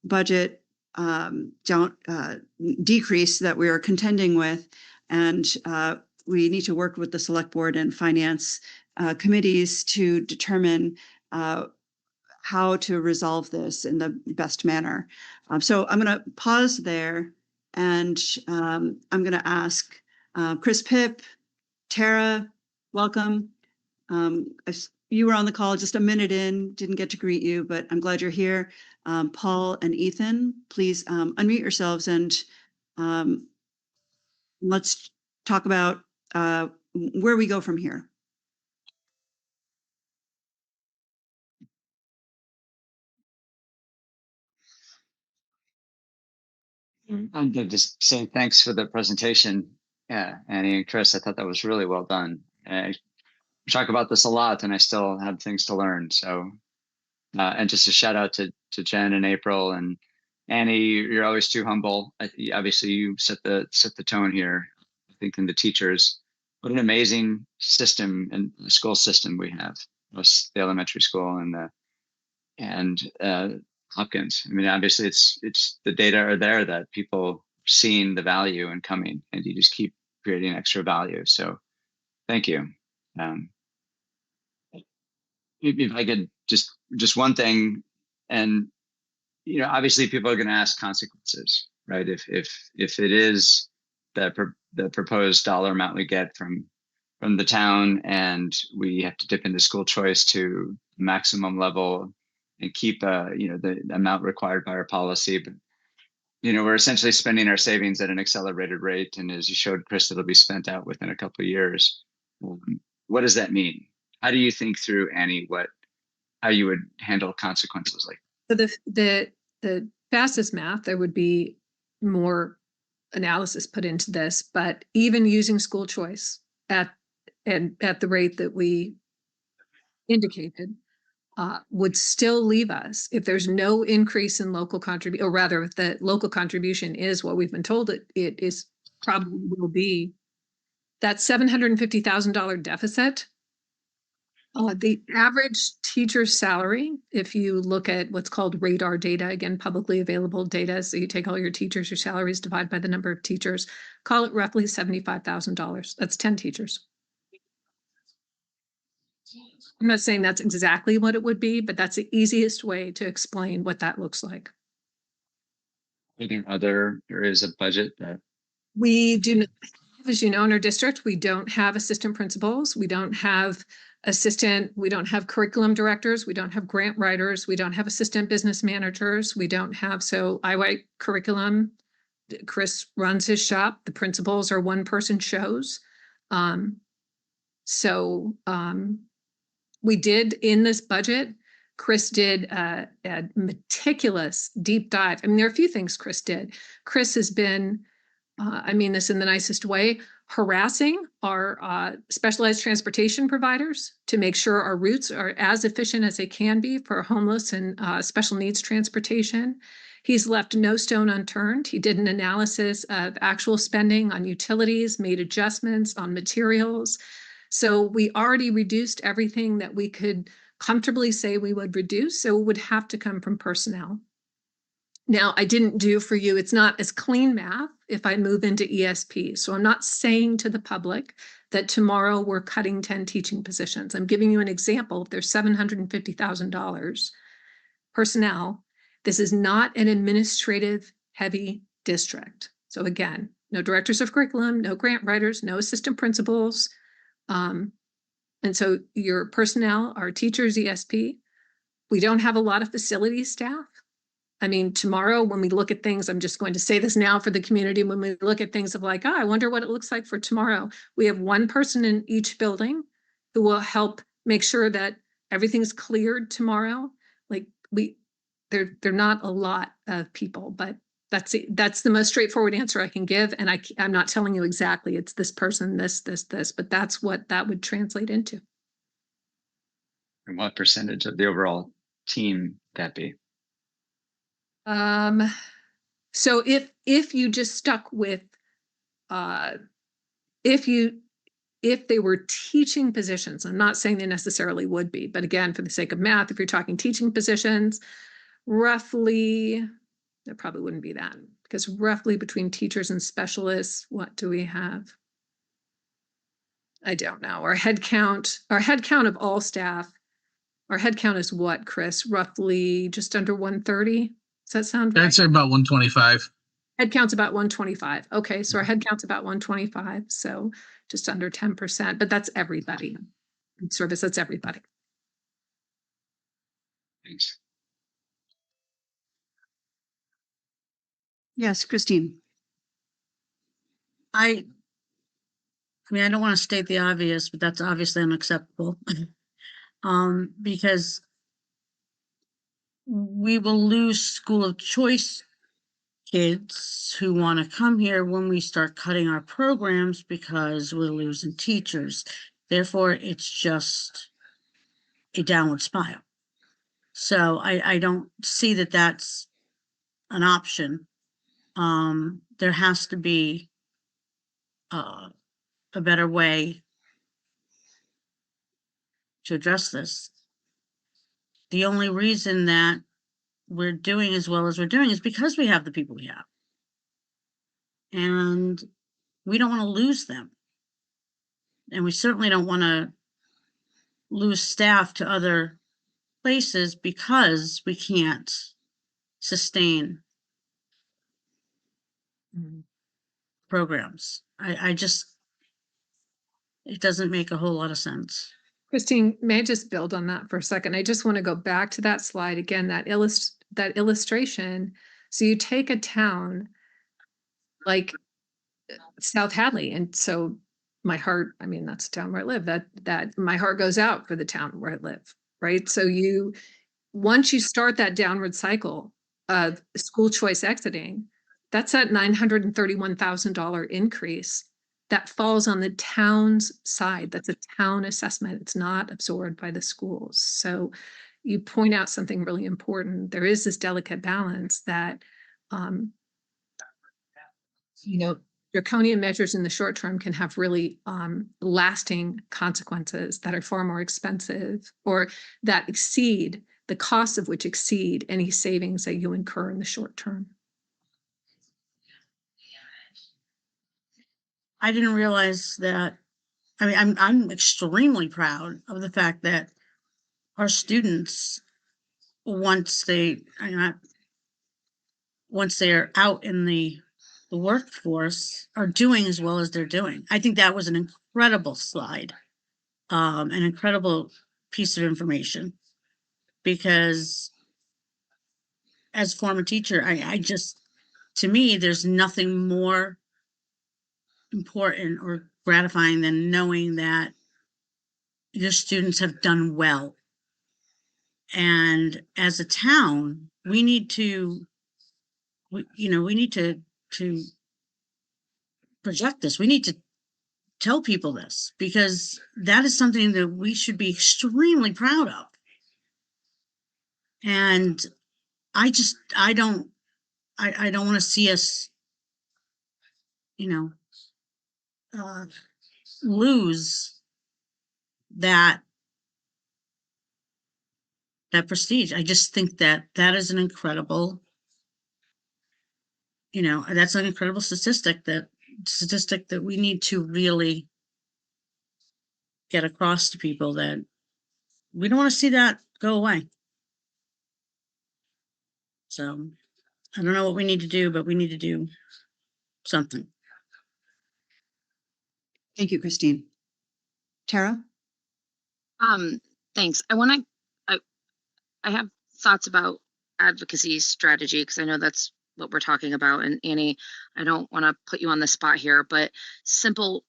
budget decrease that we are contending with. And we need to work with the select board and finance committees to determine how to resolve this in the best manner. So I'm going to pause there, and I'm going to ask Chris Pipp, Tara, welcome. You were on the call just a minute in, didn't get to greet you, but I'm glad you're here. Paul and Ethan, please unmute yourselves and let's talk about where we go from here. I'm going to just say thanks for the presentation, Annie and Chris. I thought that was really well done. We talk about this a lot, and I still have things to learn. So, and just a shout out to Jen and April and Annie. You're always too humble. Obviously, you set the tone here. I think in the teachers, what an amazing system and school system we have. The elementary school and Hopkins. I mean, obviously it's the data are there that people seeing the value and coming, and you just keep creating extra value. So thank you. If I could just one thing, and obviously people are going to ask consequences, right? If it is the proposed dollar amount we get from the town, and we have to dip into school choice to maximum level and keep the amount required by our policy, but we're essentially spending our savings at an accelerated rate, and as you showed, Chris, it'll be spent out within a couple of years. What does that mean? How do you think through, Annie, how you would handle consequences like that? So the fastest math, there would be more analysis put into this, but even using school choice at the rate that we indicated, would still leave us, if there's no increase in local contribution, or rather if the local contribution is what we've been told it is probably will be, that $750,000 deficit. The average teacher's salary, if you look at what's called radar data, again, publicly available data, so you take all your teachers, your salaries, divide by the number of teachers, call it roughly $75,000. That's 10 teachers. I'm not saying that's exactly what it would be, but that's the easiest way to explain what that looks like. Are there other areas of budget that we do? As you know, in our district, we don't have assistant principals. We don't have we don't have curriculum directors. We don't have grant writers. We don't have assistant business managers. We don't have, so I write curriculum. Chris runs his shop. The principals are one-person shows. We did in this budget Chris did a meticulous deep dive. I mean, there are a few things Chris did. Chris has been, I mean this in the nicest way, harassing our specialized transportation providers to make sure our routes are as efficient as they can be for homeless and special needs transportation. He's left no stone unturned. He did an analysis of actual spending on utilities, made adjustments on materials. So we already reduced everything that we could comfortably say we would reduce. So it would have to come from personnel. Now, I didn't do for you, it's not as clean math if I move into ESP. So I'm not saying to the public that tomorrow we're cutting 10 teaching positions. I'm giving you an example. If there's $750,000 personnel, this is not an administrative heavy district. So again, no directors of curriculum, no grant writers, no assistant principals. And so your personnel are teachers, ESP. We don't have a lot of facilities staff. I mean, tomorrow when we look at things, I'm just going to say this now for the community, when we look at things of like, I wonder what it looks like for tomorrow. We have one person in each building who will help make sure that everything's cleared tomorrow. Like they're not a lot of people, but that's the most straightforward answer I can give. And I'm not telling you exactly it's this person, this, but that's what that would translate into. And what percentage of the overall team that be? So if you just stuck with, if they were teaching positions, I'm not saying they necessarily would be, but again, for the sake of math, if you're talking teaching positions, roughly, there probably wouldn't be that, because roughly between teachers and specialists, what do we have? I don't know. Our head count of all staff, our head count is what, Chris? Roughly just under 130? Does that sound right? I'd say about 125. Head count's about 125. Okay, so our head count's about 125, so just under 10%, but that's everybody. In service, that's everybody. Thanks. Yes, Christine. I mean, I don't want to state the obvious, but that's obviously unacceptable. Because we will lose school of choice kids who want to come here when we start cutting our programs because we're losing teachers. Therefore, it's just a downward spiral. So I don't see that that's an option. There has to be a better way to address this. The only reason that we're doing as well as we're doing is because we have the people we have. And we don't want to lose them. And we certainly don't want to lose staff to other places because we can't sustain programs. I just, it doesn't make a whole lot of sense. Christine, may I just build on that for a second? I just want to go back to that slide again, that illustration. So you take a town like South Hadley, and so my heart, I mean, that's the town where I live, that my heart goes out for the town where I live, right? So once you start that downward cycle of school choice exiting, that's that $931,000 increase that falls on the town's side. That's a town assessment. It's not absorbed by the schools. So you point out something really important. There is this delicate balance that, draconian measures in the short term can have really lasting consequences that are far more expensive, or that exceed the costs of which exceed any savings that you incur in the short term. I didn't realize that. I mean, I'm extremely proud of the fact that our students, once they're out in the workforce, are doing as well as they're doing. I think that was an incredible slide, an incredible piece of information, because as a former teacher, I just, to me, there's nothing more important or gratifying than knowing that your students have done well And as a town, we need to, we need to project this. We need to tell people this because that is something that we should be extremely proud of. And I don't want to see us, lose that prestige. I just think that is an incredible, that's an incredible statistic that we need to really get across to people, that we don't want to see that go away. So I don't know what we need to do, but we need to do something. Thank you, Christine. Tara? Thanks. I have thoughts about advocacy strategy because I know that's what we're talking about. And Annie, I don't want to put you on the spot here, but simple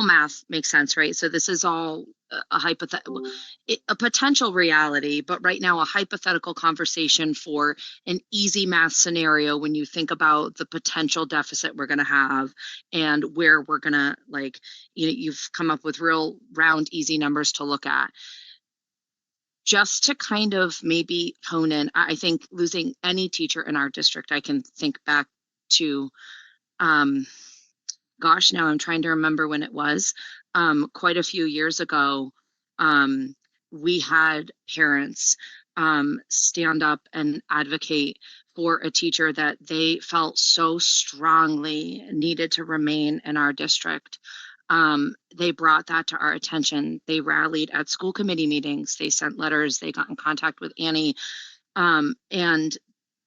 math makes sense, right? So this is all a hypothetical, a potential reality, but right now a hypothetical conversation for an easy math scenario when you think about the potential deficit we're going to have and where we're going to, like, you've come up with real round, easy numbers to look at. Just to kind of maybe hone in, I think losing any teacher in our district, I can think back to, gosh, now I'm trying to remember when it was, quite a few years ago, we had parents stand up and advocate for a teacher that they felt so strongly needed to remain in our district. They brought that to our attention. They rallied at school committee meetings. They sent letters. They got in contact with Annie. And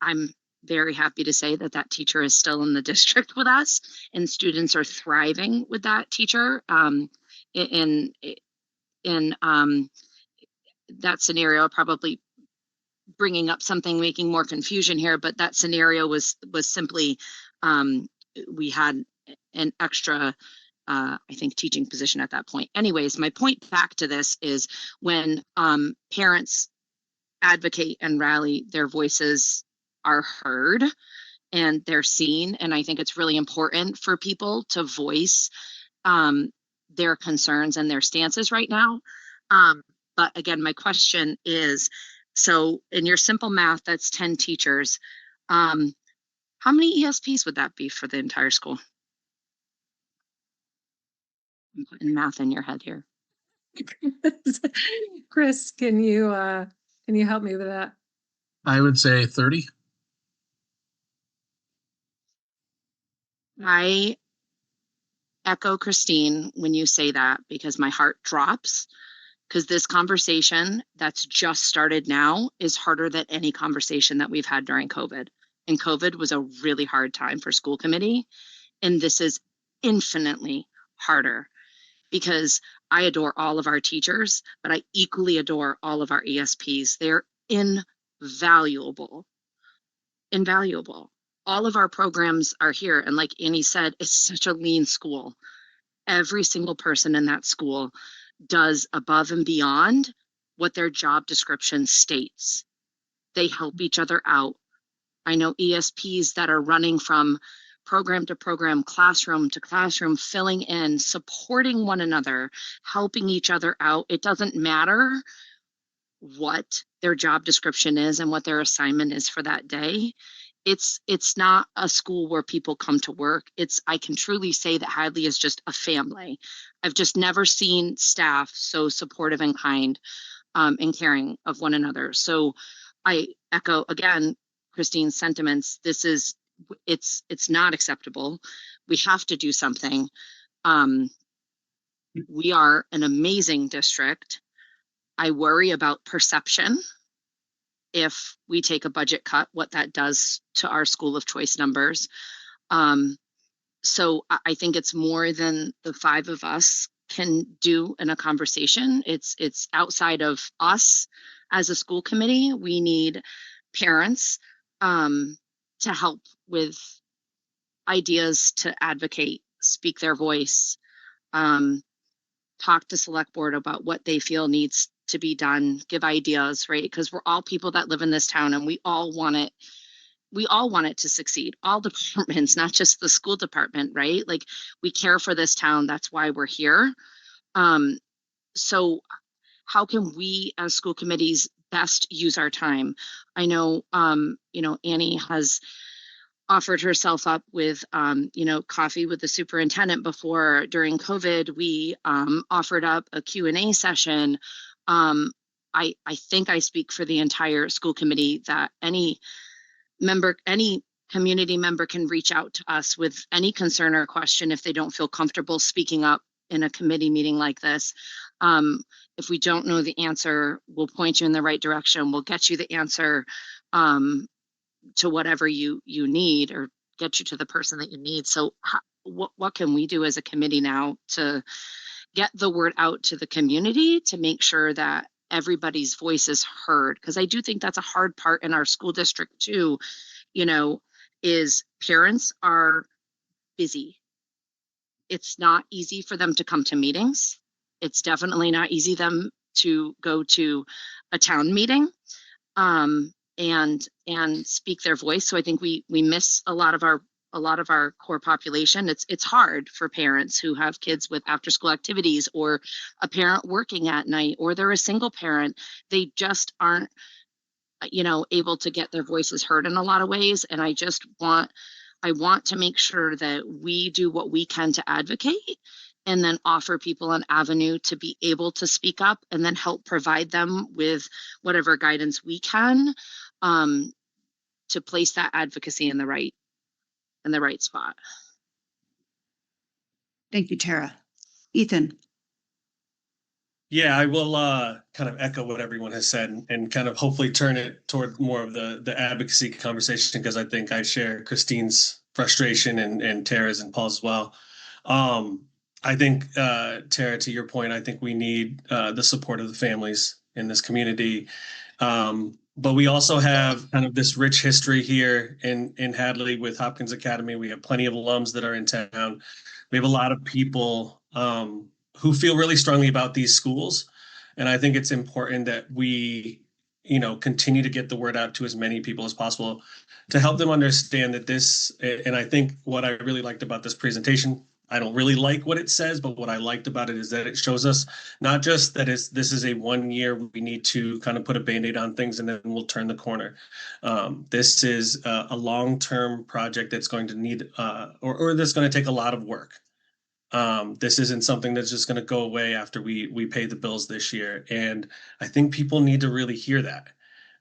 I'm very happy to say that that teacher is still in the district with us, and students are thriving with that teacher. In that scenario, probably bringing up something, making more confusion here, but that scenario was simply, we had an extra I think teaching position at that point. Anyways, my point back to this is when parents advocate and rally, their voices are heard and they're seen. And I think it's really important for people to voice their concerns and their stances right now. But again, my question is, so in your simple math, that's 10 teachers. How many ESPs would that be for the entire school? I'm putting math in your head here. Chris, can you help me with that? I would say 30. I echo Christine when you say that because my heart drops, because this conversation that's just started now is harder than any conversation that we've had during COVID. And COVID was a really hard time for school committee. And this is infinitely harder, because I adore all of our teachers, but I equally adore all of our ESPs. They're invaluable. All of our programs are here. And like Annie said, it's such a lean school. Every single person in that school does above and beyond what their job description states. They help each other out. I know ESPs that are running from program to program, classroom to classroom, filling in, supporting one another, helping each other out. It doesn't matter what their job description is and what their assignment is for that day. It's not a school where people come to work. I can truly say that Hadley is just a family. I've just never seen staff so supportive and kind and caring of one another. So I echo again Christine's sentiments. It's not acceptable. We have to do something. We are an amazing district. I worry about perception. If we take a budget cut, what that does to our school of choice numbers. So I think it's more than the five of us can do in a conversation. It's outside of us as a school committee. We need parents to help with ideas to advocate, speak their voice, talk to select board about what they feel needs to be done, give ideas, right? Because we're all people that live in this town and we all want it. We all want it to succeed, all departments, not just the school department, right? Like we care for this town. That's why we're here. So how can we as school committees best use our time? I know, Annie has offered herself up with, coffee with the superintendent before. During COVID, we offered up a Q&A session. I think I speak for the entire school committee that any community member can reach out to us with any concern or question if they don't feel comfortable speaking up in a committee meeting like this. If we don't know the answer, we'll point you in the right direction. We'll get you the answer to whatever you need, or get you to the person that you need. So what can we do as a committee now to get the word out to the community to make sure that everybody's voice is heard? Because I do think that's a hard part in our school district too, is parents are busy. It's not easy for them to come to meetings. It's definitely not easy them to go to a town meeting and speak their voice. So I think we miss a lot of our core population. It's hard for parents who have kids with after school activities, or a parent working at night, or they're a single parent. They just aren't able to get their voices heard in a lot of ways. And I want to make sure that we do what we can to advocate, and then offer people an avenue to be able to speak up, and then help provide them with whatever guidance we can to place that advocacy in the right spot. Thank you, Tara. Ethan. Yeah, I will kind of echo what everyone has said, and kind of hopefully turn it toward more of the advocacy conversation, because I think I share Christine's frustration and Tara's and Paul's as well. I think, Tara, to your point, I think we need the support of the families in this community. But we also have kind of this rich history here in Hadley with Hopkins Academy. We have plenty of alums that are in town. We have a lot of people who feel really strongly about these schools. And I think it's important that we, continue to get the word out to as many people as possible to help them understand that this, and I think what I really liked about this presentation, I don't really like what it says, but what I liked about it is that it shows us not just that this is a 1 year, we need to kind of put a Band-Aid on things and then we'll turn the corner. This is a long-term project that's going to need, or that's going to take a lot of work. This isn't something that's just going to go away after we pay the bills this year. And I think people need to really hear that.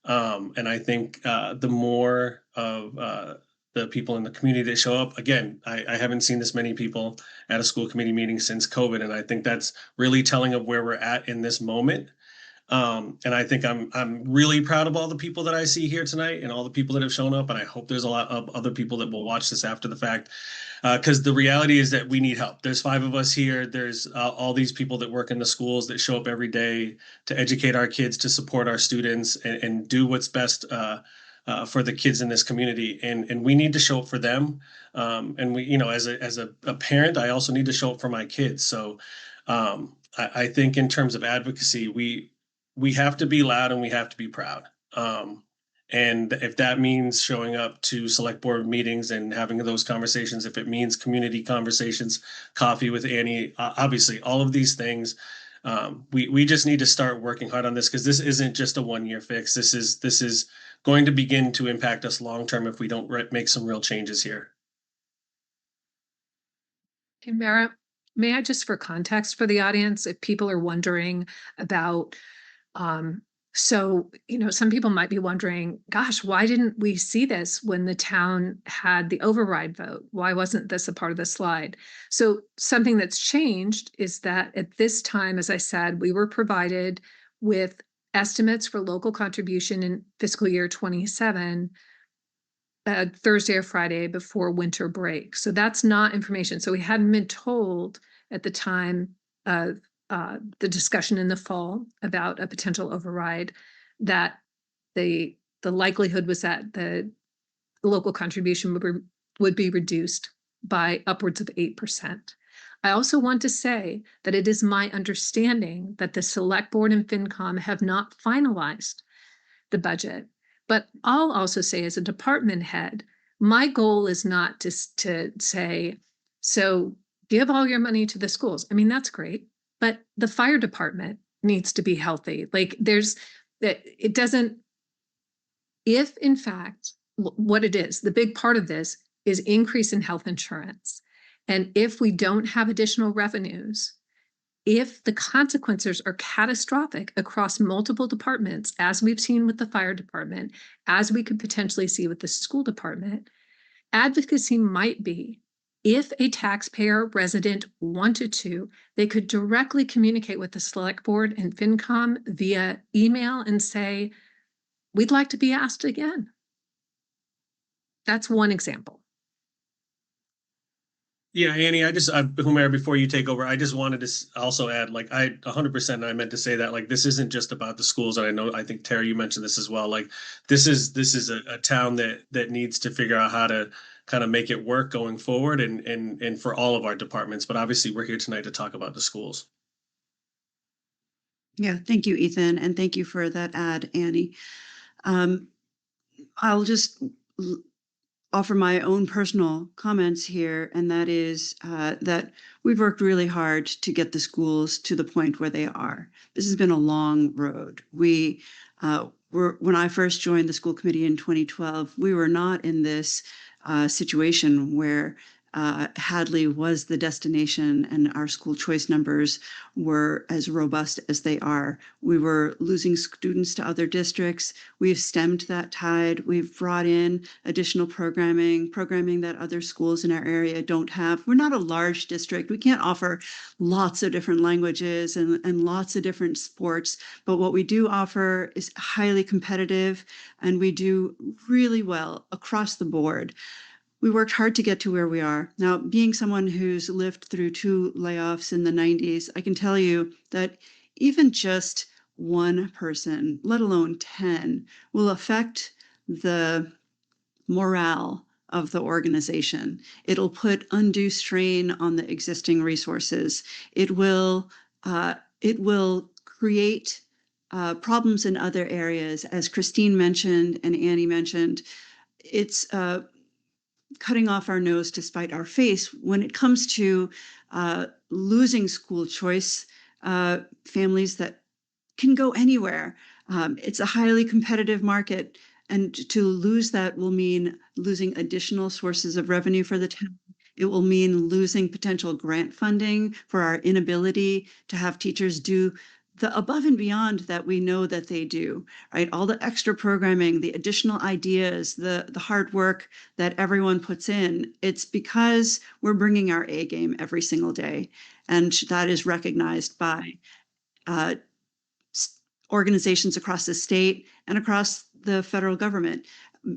And I think the more of the people in the community that show up, again, I haven't seen this many people at a school committee meeting since COVID. And I think that's really telling of where we're at in this moment. And I think I'm really proud of all the people that I see here tonight and all the people that have shown up. And I hope there's a lot of other people that will watch this after the fact, because the reality is that we need help. There's 5 of us here. There's all these people that work in the schools that show up every day to educate our kids, to support our students, and do what's best for the kids in this community. And we need to show up for them. And we, as a parent, I also need to show up for my kids. So I think in terms of advocacy, we have to be loud and we have to be proud. And if that means showing up to select board meetings and having those conversations, if it means community conversations, coffee with Annie, obviously all of these things, we just need to start working hard on this, because this isn't just a 1-year fix. This is going to begin to impact us long-term if we don't make some real changes here. Okay, Mara, may I just, for context for the audience, if people are wondering about, some people might be wondering, gosh, why didn't we see this when the town had the override vote? Why wasn't this a part of the slide? So something that's changed is that at this time, as I said, we were provided with estimates for local contribution in fiscal year 27, Thursday or Friday before winter break. So that's not information. So we hadn't been told at the time of the discussion in the fall about a potential override that the likelihood was that the local contribution would be reduced by upwards of 8%. I also want to say that it is my understanding that the select board and FinCom have not finalized the budget. But I'll also say, as a department head, my goal is not to say, so give all your money to the schools. I mean, that's great, but the fire department needs to be healthy. Like there's that it doesn't, if in fact, what it is, the big part of this is increase in health insurance. And if we don't have additional revenues, if the consequences are catastrophic across multiple departments, as we've seen with the fire department, as we could potentially see with the school department, advocacy might be, if a taxpayer resident wanted to, they could directly communicate with the select board and FinCom via email and say, we'd like to be asked again. That's one example. Yeah, Annie, Humera, before you take over, I just wanted to also add, like, 100%, I meant to say that, like, this isn't just about the schools. And I think Terry, you mentioned this as well. Like, this is a town that needs to figure out how to kind of make it work going forward and for all of our departments. But obviously we're here tonight to talk about the schools. Yeah, thank you, Ethan, and thank you for that ad, Annie. I'll just offer my own personal comments here, and that is that we've worked really hard to get the schools to the point where they are. This has been a long road. When I first joined the school committee in 2012, we were not in this situation where Hadley was the destination and our school choice numbers were as robust as they are. We were losing students to other districts. We've stemmed that tide. We've brought in additional programming that other schools in our area don't have. We're not a large district. We can't offer lots of different languages and lots of different sports, but what we do offer is highly competitive, and we do really well across the board. We worked hard to get to where we are. Now, being someone who's lived through 2 layoffs in the 90s, I can tell you that even just one person, let alone 10, will affect the morale of the organization. It'll put undue strain on the existing resources. It will create problems in other areas. As Christine mentioned and Annie mentioned, it's cutting off our nose to spite our face when it comes to losing school choice families that can go anywhere. It's a highly competitive market, and to lose that will mean losing additional sources of revenue for the town. It will mean losing potential grant funding for our inability to have teachers do the above and beyond that we know that they do, right? All the extra programming, the additional ideas, the hard work that everyone puts in, it's because we're bringing our A game every single day. And that is recognized by organizations across the state and across the federal government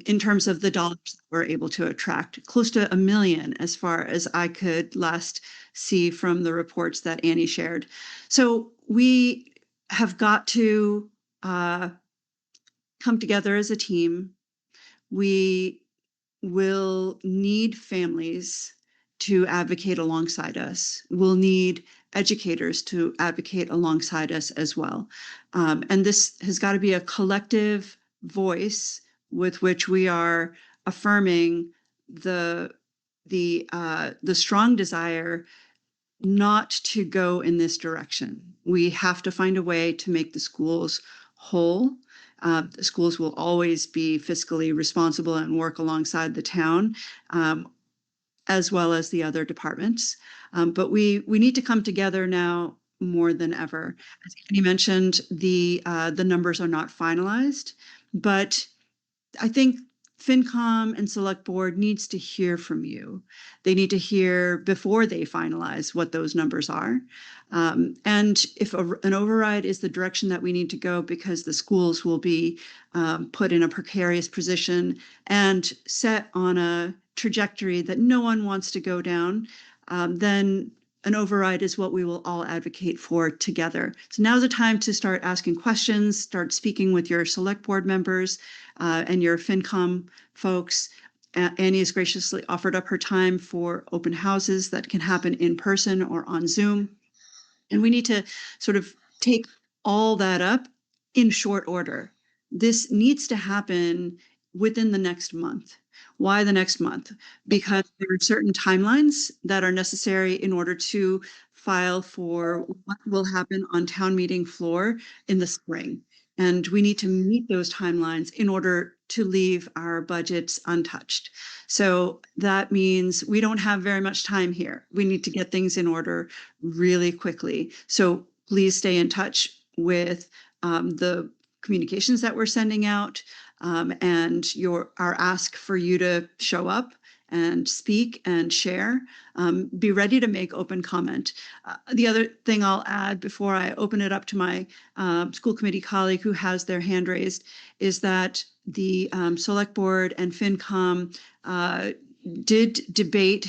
in terms of the dollars that we're able to attract, close to $1 million as far as I could last see from the reports that Annie shared. So we have got to come together as a team. We will need families to advocate alongside us. We'll need educators to advocate alongside us as well. And this has got to be a collective voice with which we are affirming the strong desire not to go in this direction. We have to find a way to make the schools whole. The schools will always be fiscally responsible and work alongside the town, as well as the other departments. But we need to come together now more than ever. As Annie mentioned, the numbers are not finalized, but I think FinCom and Select Board needs to hear from you. They need to hear before they finalize what those numbers are. And if an override is the direction that we need to go because the schools will be put in a precarious position and set on a trajectory that no one wants to go down, then an override is what we will all advocate for together. So now's the time to start asking questions, start speaking with your Select Board members and your FinCom folks, Annie has graciously offered up her time for open houses that can happen in person or on Zoom. And we need to sort of take all that up in short order. This needs to happen within the next month. Why the next month? Because there are certain timelines that are necessary in order to file for what will happen on town meeting floor in the spring. And we need to meet those timelines in order to leave our budgets untouched. So that means we don't have very much time here. We need to get things in order really quickly. So please stay in touch with the communications that we're sending out, and our ask for you to show up and speak and share. Be ready to make open comment. The other thing I'll add before I open it up to my school committee colleague who has their hand raised is that the Select Board and FinCom did debate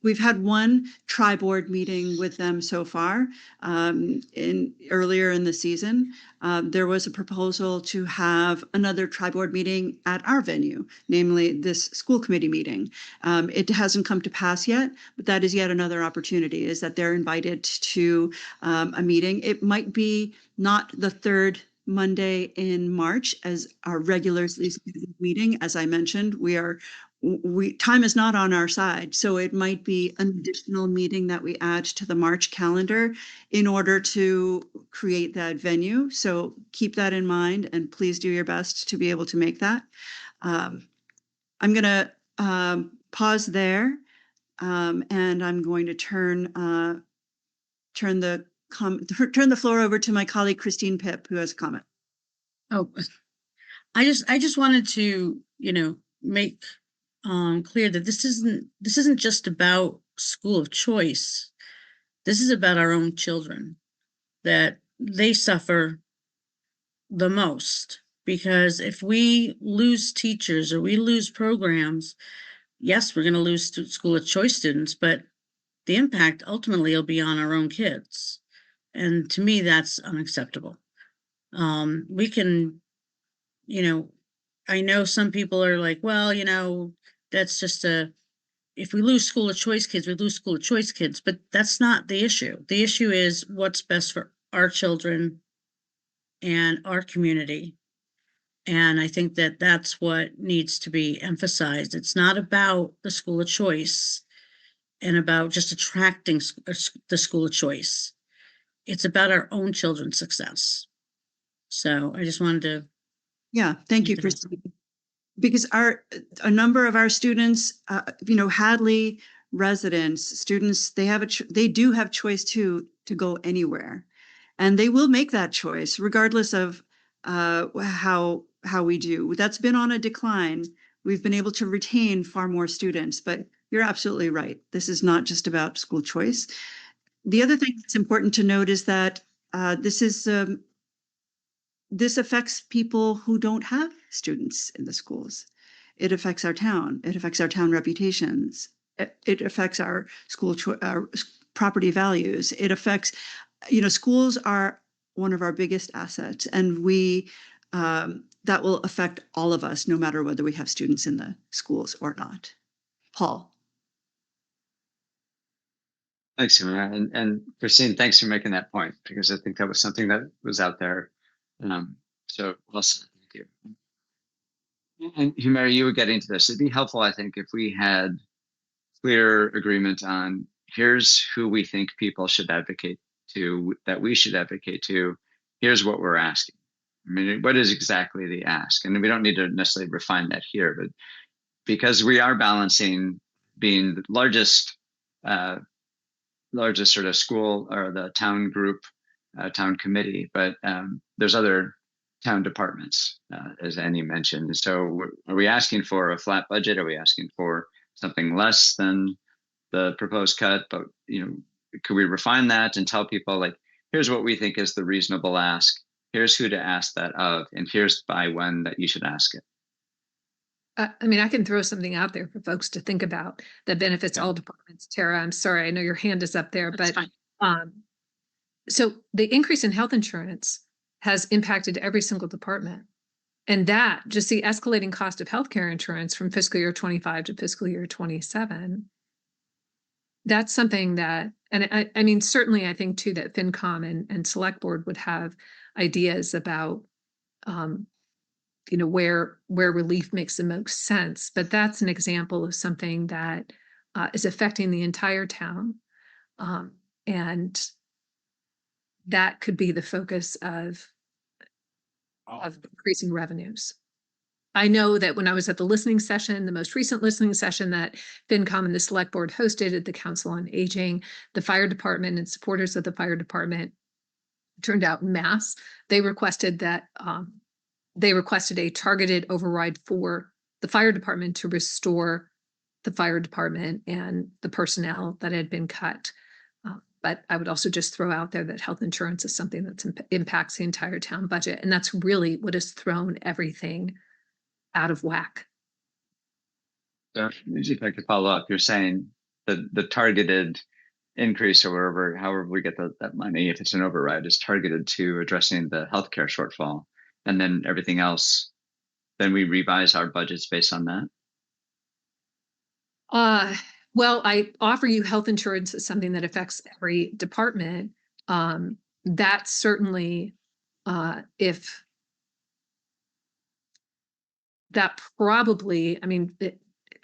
we've had one tri-board meeting with them so far. Earlier in the season, there was a proposal to have another tri-board meeting at our venue, namely this school committee meeting. It hasn't come to pass yet, but that is yet another opportunity, is that they're invited to a meeting. It might be not the third Monday in March as our regular meeting. As I mentioned, time is not on our side, so it might be an additional meeting that we add to the March calendar in order to create that venue. So keep that in mind, and please do your best to be able to make that. I'm going to pause there, and I'm going to turn the floor over to my colleague Christine Pipp, who has a comment. Oh, I just wanted to, make clear that this isn't just about school of choice. This is about our own children, that they suffer the most, because if we lose teachers or we lose programs, yes, we're going to lose school of choice students, but the impact ultimately will be on our own kids. And to me, that's unacceptable. We can, I know some people are like, well, that's just if we lose school of choice kids, we lose school of choice kids, but that's not the issue. The issue is what's best for our children and our community. And I think that that's what needs to be emphasized. It's not about the school of choice and about just attracting the school of choice. It's about our own children's success. So I just wanted to. Yeah, thank you, Christine. Because a number of our students, Hadley residents, students, they do have choice to go anywhere, and they will make that choice regardless of how we do. That's been on a decline. We've been able to retain far more students, but you're absolutely right. This is not just about school choice. The other thing that's important to note is that this affects people who don't have students in the schools. It affects our town. It affects our town reputations. It affects our our property values. It affects, schools are one of our biggest assets, and that will affect all of us, no matter whether we have students in the schools or not. Paul. Thanks, Samara. And Christine, thanks for making that point, because I think that was something that was out there. So well said. Thank you. And Humira, you were getting to this. It'd be helpful, I think, if we had clear agreement on here's who we think people should advocate to, that we should advocate to. Here's what we're asking. I mean, what is exactly the ask? And we don't need to necessarily refine that here, but because we are balancing being the largest sort of school or the town group, town committee, but there's other town departments, as Annie mentioned. So are we asking for a flat budget? Are we asking for something less than the proposed cut? But, could we refine that and tell people, like, here's what we think is the reasonable ask, here's who to ask that of, and here's by when that you should ask it. I can throw something out there for folks to think about that benefits all departments. Tara, I'm sorry, I know your hand is up there, That's but fine. So the increase in health insurance has impacted every single department. And that, just the escalating cost of healthcare insurance from fiscal year 25 to fiscal year 27, that's something that, and I mean, certainly I think too that FinCom and Select Board would have ideas about, where relief makes the most sense. But that's an example of something that is affecting the entire town. And that could be the focus of increasing revenues. I know that when I was at the listening session, the most recent listening session that FinCom and the Select Board hosted at the Council on Aging, the fire department and supporters of the fire department turned out en masse. They requested that a targeted override for the fire department to restore the fire department and the personnel that had been cut. But I would also just throw out there that health insurance is something that impacts the entire town budget. And that's really what has thrown everything out of whack. So if I could follow up, you're saying the targeted increase or wherever, however we get that money, if it's an override, is targeted to addressing the healthcare shortfall, and then everything else, then we revise our budgets based on that? Well, I offer you health insurance as something that affects every department. That certainly, if that probably, I mean,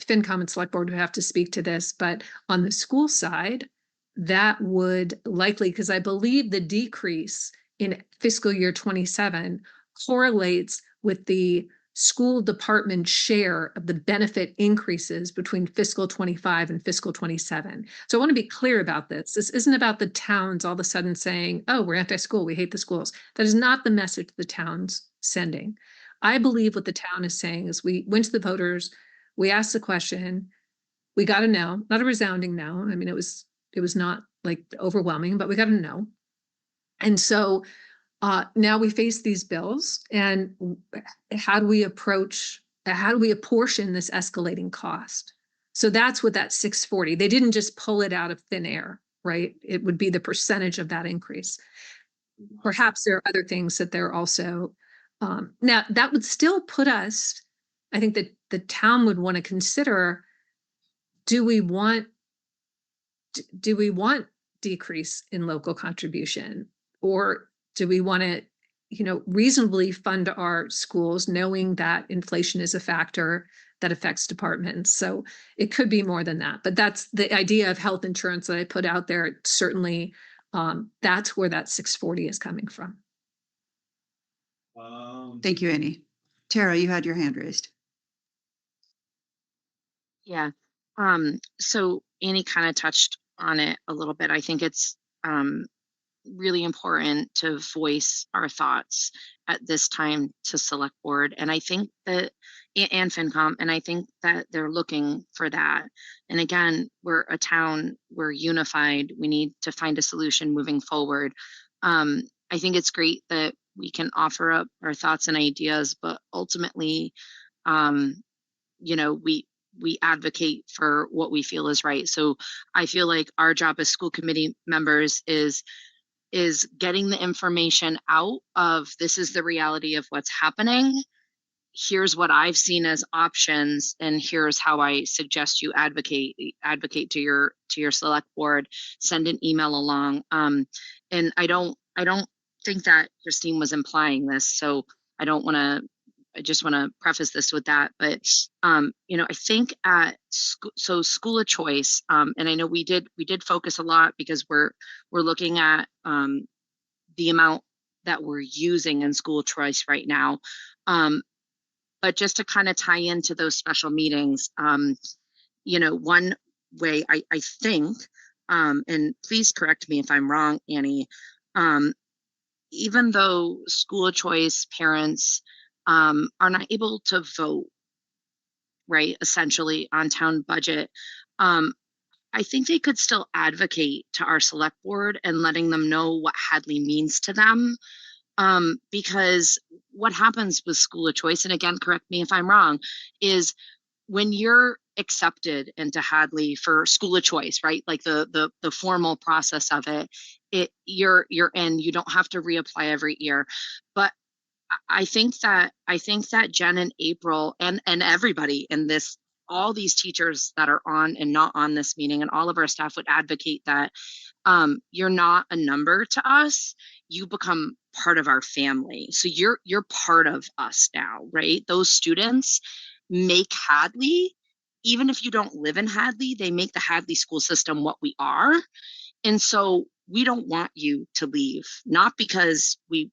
FinCom and Select Board would have to speak to this, but on the school side, that would likely, because I believe the decrease in fiscal year 27 correlates with the school department share of the benefit increases between fiscal 25 and fiscal 27. So I want to be clear about this. This isn't about the towns all of a sudden saying, oh, we're anti-school, we hate the schools. That is not the message the town's sending. I believe what the town is saying is we went to the voters, we asked the question, we got a no, not a resounding no. I mean, it was not like overwhelming, but we got a no. And so now we face these bills, and how do we apportion this escalating cost? So that's what that 640, they didn't just pull it out of thin air, right? It would be the percentage of that increase. Perhaps there are other things that they're also, now that would still put us, I think that the town would want to consider, do we want decrease in local contribution, or do we want to, reasonably fund our schools, knowing that inflation is a factor that affects departments? So it could be more than that, but that's the idea of health insurance that I put out there. Certainly, that's where that 640 is coming from. Thank you, Annie. Tara, you had your hand raised. Yeah. So Annie kind of touched on it a little bit. I think it's really important to voice our thoughts at this time to Select Board. And I think that, and FinCom, and I think that they're looking for that. And again, we're a town, we're unified, we need to find a solution moving forward. I think it's great that we can offer up our thoughts and ideas, but ultimately, we advocate for what we feel is right. So I feel like our job as school committee members is getting the information out of, this is the reality of what's happening. Here's what I've seen as options, and here's how I suggest you advocate to your Select Board, send an email along. And I don't think that Christine was implying this, so I just want to preface this with that. But I think at school of choice, and I know we did focus a lot because we're looking at the amount that we're using in school choice right now. But just to kind of tie into those special meetings, one way I think, and please correct me if I'm wrong, Annie, even though school of choice parents are not able to vote, right, essentially on town budget, I think they could still advocate to our Select Board and letting them know what Hadley means to them. Because what happens with school of choice, and again, correct me if I'm wrong, is when you're accepted into Hadley for school of choice, right? Like the formal process of it, you're in, you don't have to reapply every year. But I think that Jen and April and everybody in this, all these teachers that are on and not on this meeting, and all of our staff would advocate that you're not a number to us. You become part of our family. So you're part of us now, right? Those students make Hadley, even if you don't live in Hadley, they make the Hadley school system what we are. And so we don't want you to leave, not because we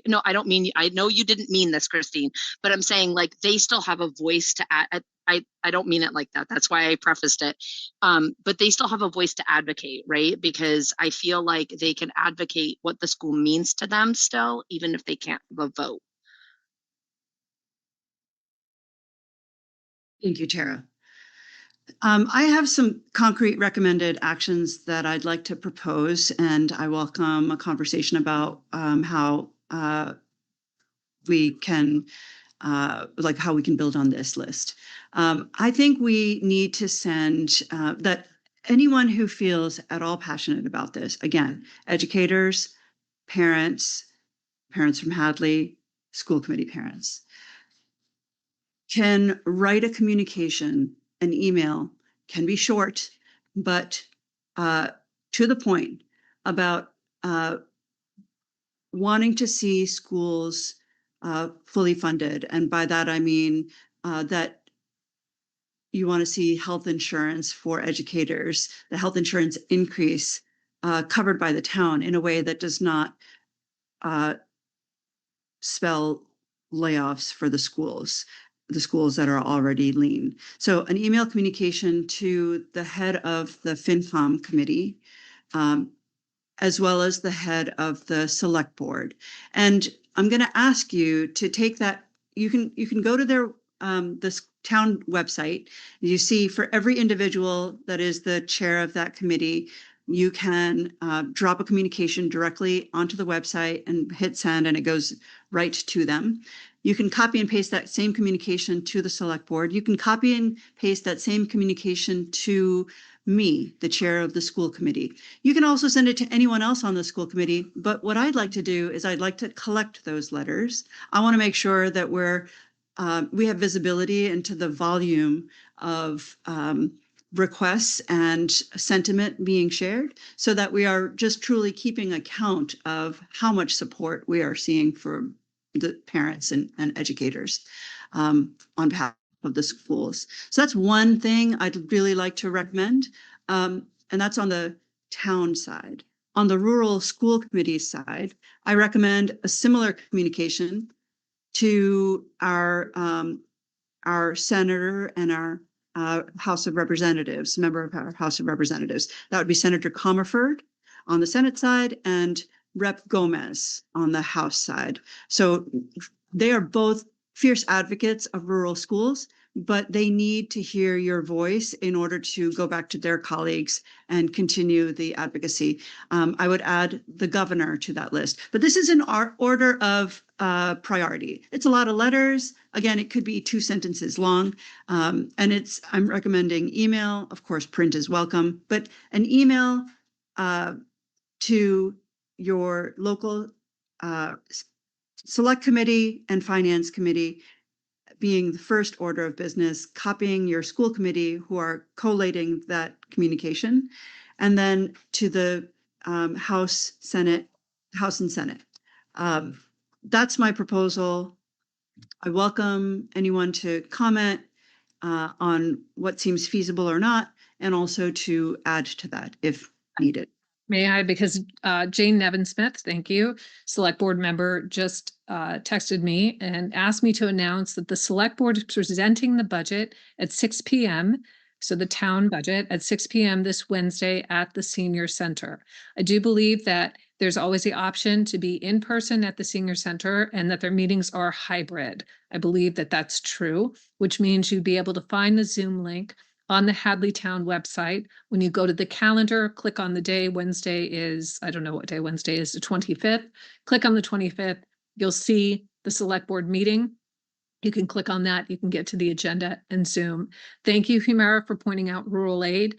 no, I don't mean, I know you didn't mean this, Christine, but I'm saying like they still have a voice to add. I don't mean it like that. That's why I prefaced it. But they still have a voice to advocate, right? Because I feel like they can advocate what the school means to them still, even if they can't have a vote. Thank you, Tara. I have some concrete recommended actions that I'd like to propose, and I welcome a conversation about how we can how we can build on this list. I think we need to send that anyone who feels at all passionate about this, again, educators, parents from Hadley, school committee parents, can write a communication, an email, can be short, but to the point about wanting to see schools fully funded. And by that, I mean that you want to see health insurance for educators, the health insurance increase covered by the town in a way that does not spell layoffs for the schools that are already lean. So an email communication to the head of the FinCom committee, as well as the head of the select board. And I'm going to ask you to take that. You can go to their this town website. You see for every individual that is the chair of that committee, you can drop a communication directly onto the website and hit send, and it goes right to them. You can copy and paste that same communication to the select board. You can copy and paste that same communication to me, the chair of the school committee. You can also send it to anyone else on the school committee. But what I'd like to do is I'd like to collect those letters. I want to make sure that we have visibility into the volume of requests and sentiment being shared, so that we are just truly keeping account of how much support we are seeing for the parents and educators on behalf of the schools. So that's one thing I'd really like to recommend. And that's on the town side. On the rural school committee side, I recommend a similar communication to our senator and our House of Representatives, member of our House of Representatives. That would be Senator Comerford on the Senate side and Rep. Gomez on the House side. So they are both fierce advocates of rural schools, but they need to hear your voice in order to go back to their colleagues and continue the advocacy. I would add the governor to that list, but this is in our order of priority. It's a lot of letters. Again, it could be 2 sentences long. And I'm recommending email. Of course, print is welcome, but an email to your local select committee and finance committee being the first order of business, copying your school committee who are collating that communication, and then to the House and Senate. That's my proposal. I welcome anyone to comment on what seems feasible or not, and also to add to that if needed. May I? Because Jane Nevin Smith, thank you, select board member, just texted me and asked me to announce that the select board is presenting the budget at 6 p.m. So the town budget at 6 p.m. this Wednesday at the senior center. I do believe that there's always the option to be in person at the senior center and that their meetings are hybrid. I believe that that's true, which means you'd be able to find the Zoom link on the Hadley Town website. When you go to the calendar, click on the day. Wednesday is, I don't know what day Wednesday is, the 25th. Click on the 25th. You'll see the select board meeting. You can click on that. You can get to the agenda and Zoom. Thank you, Humira, for pointing out rural aid.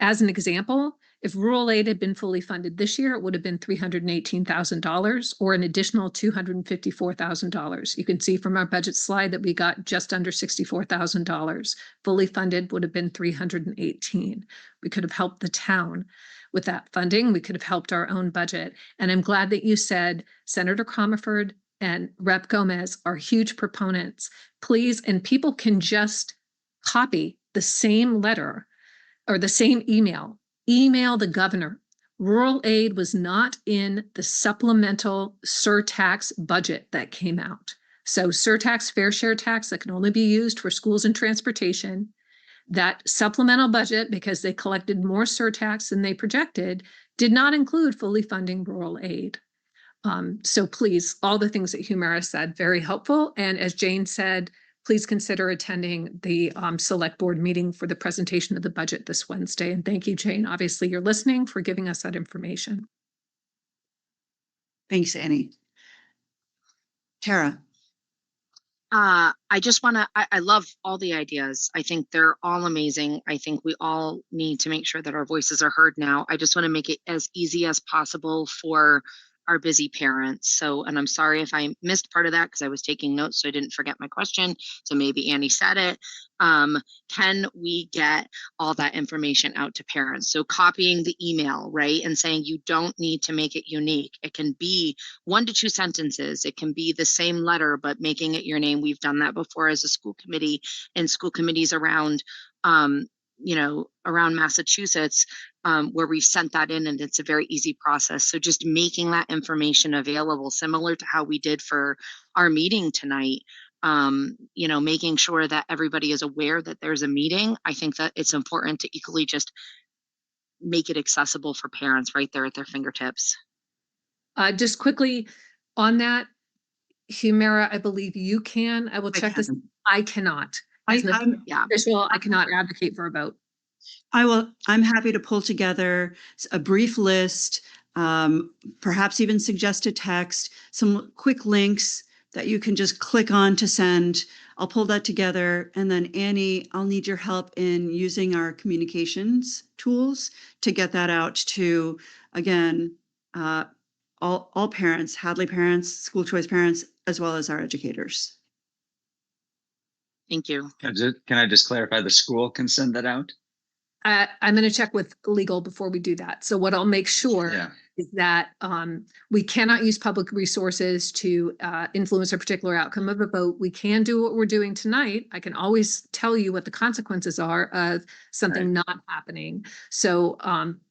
As an example, if rural aid had been fully funded this year, it would have been $318,000 or an additional $254,000. You can see from our budget slide that we got just under $64,000. Fully funded would have been 318. We could have helped the town with that funding. We could have helped our own budget. And I'm glad that you said Senator Comerford and Rep. Gomez are huge proponents. Please, and people can just copy the same letter or the same email the governor. Rural aid was not in the supplemental surtax budget that came out. So surtax, fair share tax that can only be used for schools and transportation. That supplemental budget, because they collected more surtax than they projected, did not include fully funding rural aid. So please, all the things that Humira said, very helpful. And as Jane said, please consider attending the select board meeting for the presentation of the budget this Wednesday. And thank you, Jane. Obviously, you're listening, for giving us that information. Thanks, Annie. Tara. I just want to, I love all the ideas. I think they're all amazing. I think we all need to make sure that our voices are heard now. I just want to make it as easy as possible for our busy parents. So, and I'm sorry if I missed part of that because I was taking notes, so I didn't forget my question. So maybe Annie said it. Can we get all that information out to parents? So copying the email, right? And saying you don't need to make it unique. It can be 1 to 2 sentences. It can be the same letter, but making it your name. We've done that before as a school committee and school committees around, around Massachusetts, where we sent that in, and it's a very easy process. So just making that information available, similar to how we did for our meeting tonight, making sure that everybody is aware that there's a meeting. I think that it's important to equally just make it accessible for parents right there at their fingertips. Just quickly on that, Humira, I believe you can. I will check this. I cannot. I cannot advocate for a vote. I'm happy to pull together a brief list, perhaps even suggest a text, some quick links that you can just click on to send. I'll pull that together. And then Annie, I'll need your help in using our communications tools to get that out to, again, all parents, Hadley parents, school choice parents, as well as our educators. Thank you. Can I just clarify, the school can send that out? I'm going to check with legal before we do that. So what I'll make sure is that we cannot use public resources to influence a particular outcome of a vote. We can do what we're doing tonight. I can always tell you what the consequences are of something not happening. So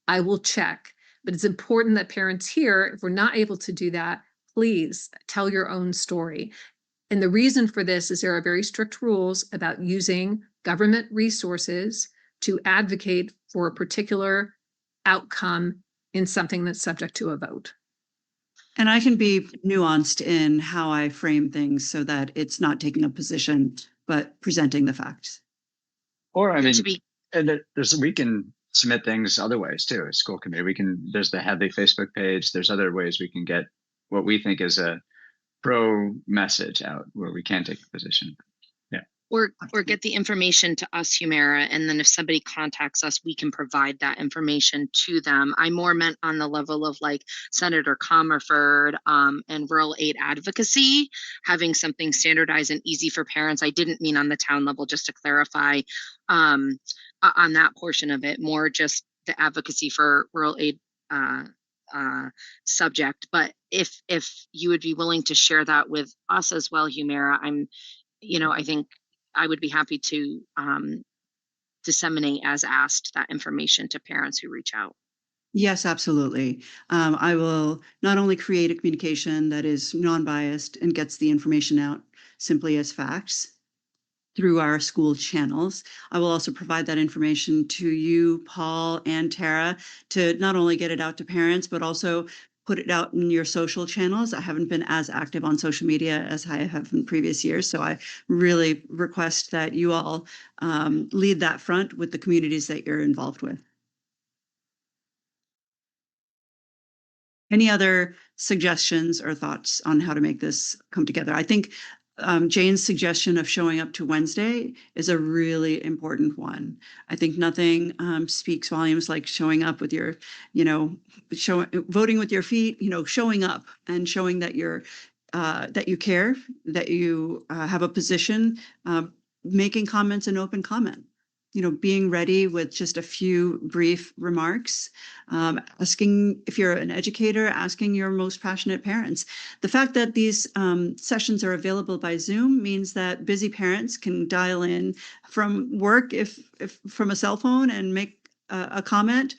I will check, but it's important that parents hear, if we're not able to do that, please tell your own story. And the reason for this is there are very strict rules about using government resources to advocate for a particular outcome in something that's subject to a vote. And I can be nuanced in how I frame things so that it's not taking a position, but presenting the facts. Or I mean, we can submit things other ways too. As school committee, there's the Hadley Facebook page. There's other ways we can get what we think is a pro message out where we can take a position. Or get the information to us, Humira, and then if somebody contacts us, we can provide that information to them. I more meant on the level of like Senator Comerford and rural aid advocacy, having something standardized and easy for parents. I didn't mean on the town level, just to clarify on that portion of it, more just the advocacy for rural aid subject. But if you would be willing to share that with us as well, Humira, I think I would be happy to disseminate as asked that information to parents who reach out. Yes, absolutely. I will not only create a communication that is non-biased and gets the information out simply as facts through our school channels. I will also provide that information to you, Paul and Tara, to not only get it out to parents, but also put it out in your social channels. I haven't been as active on social media as I have in previous years. So I really request that you all lead that front with the communities that you're involved with. Any other suggestions or thoughts on how to make this come together? I think Jane's suggestion of showing up to Wednesday is a really important one. I think nothing speaks volumes like showing up with your, voting with your feet, showing up and showing that that you care, that you have a position, making comments and open comment. Being ready with just a few brief remarks, asking if you're an educator, asking your most passionate parents. The fact that these sessions are available by Zoom means that busy parents can dial in from work if from a cell phone and make a comment,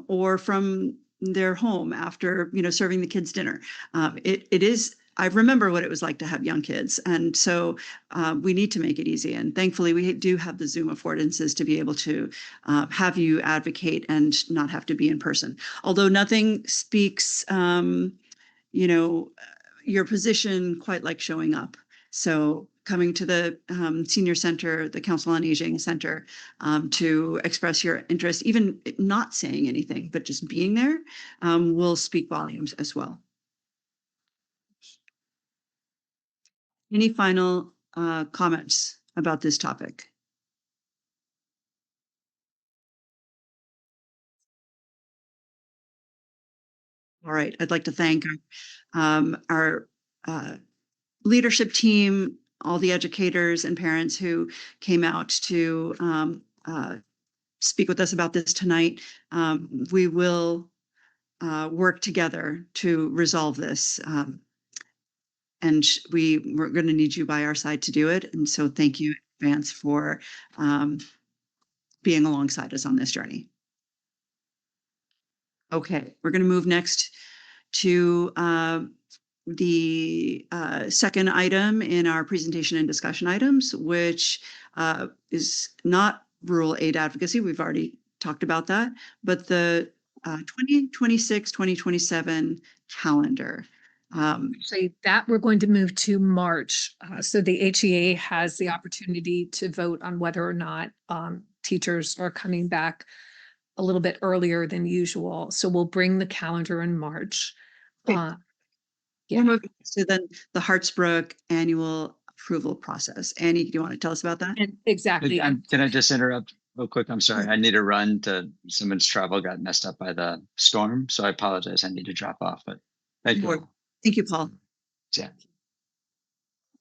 or from their home after serving the kids dinner. It is. I remember what it was like to have young kids. And so we need to make it easy. And thankfully, we do have the Zoom affordances to be able to have you advocate and not have to be in person. Although nothing speaks, your position quite like showing up. So coming to the senior center, the Council on Aging Center, to express your interest, even not saying anything, but just being there, will speak volumes as well. Any final comments about this topic? All right, I'd like to thank our leadership team, all the educators and parents who came out to speak with us about this tonight. We will work together to resolve this. And we're going to need you by our side to do it. And so thank you in advance for being alongside us on this journey. Okay, we're going to move next to the second item in our presentation and discussion items, which is not rural aid advocacy. We've already talked about that, but the 2026-2027 calendar. So that we're going to move to March. So the HEA has the opportunity to vote on whether or not teachers are coming back a little bit earlier than usual. So we'll bring the calendar in March. Yeah. So then the Hartsbrook annual approval process. Annie, do you want to tell us about that? And exactly. Can I just interrupt real quick? I'm sorry. I need to run to someone's travel got messed up by the storm. So I apologize. I need to drop off, but thank you. Thank you, Paul. Yeah.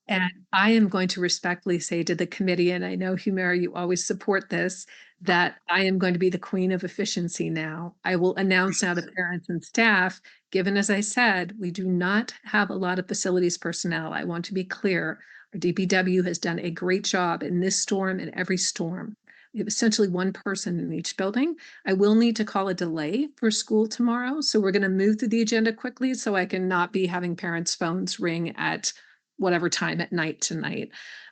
And I am going to respectfully say to the committee, and I know Humira, you always support this, that I am going to be the queen of efficiency now. I will announce now to parents and staff, given, as I said, we do not have a lot of facilities personnel. I want to be clear. Our DPW has done a great job in this storm and every storm. We have essentially one person in each building. I will need to call a delay for school tomorrow. So we're going to move through the agenda quickly so I can not be having parents' phones ring at whatever time at night tonight.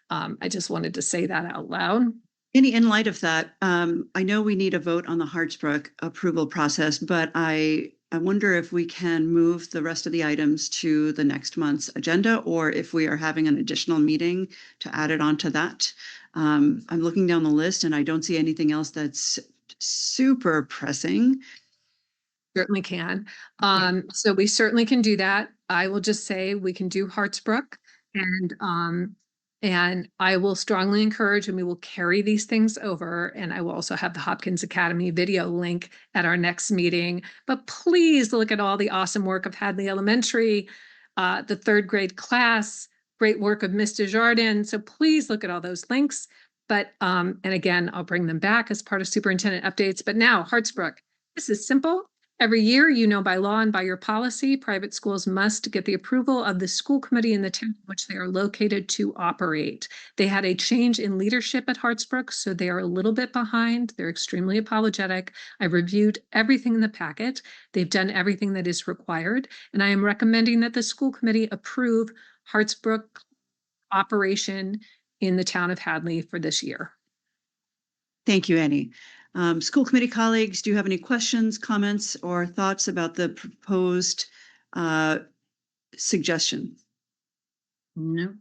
I just wanted to say that out loud. In light of that, I know we need a vote on the Hartsbrook approval process, but I wonder if we can move the rest of the items to the next month's agenda, or if we are having an additional meeting to add it onto that. I'm looking down the list and I don't see anything else that's super pressing. Certainly can. So we certainly can do that. I will just say we can do Hartsbrook, and I will strongly encourage, and we will carry these things over. And I will also have the Hopkins Academy video link at our next meeting. But please look at all the awesome work of Hadley Elementary, the third grade class, great work of Ms. Desjardins. So please look at all those links. But, and again, I'll bring them back as part of superintendent updates. But now Hartsbrook, this is simple. Every year, by law and by your policy, private schools must get the approval of the school committee in the town in which they are located to operate. They had a change in leadership at Hartsbrook, so they are a little bit behind. They're extremely apologetic. I reviewed everything in the packet. They've done everything that is required, and I am recommending that the school committee approve Hartsbrook operation in the town of Hadley for this year. Thank you, Annie. School committee colleagues, do you have any questions, comments, or thoughts about the proposed suggestion? No.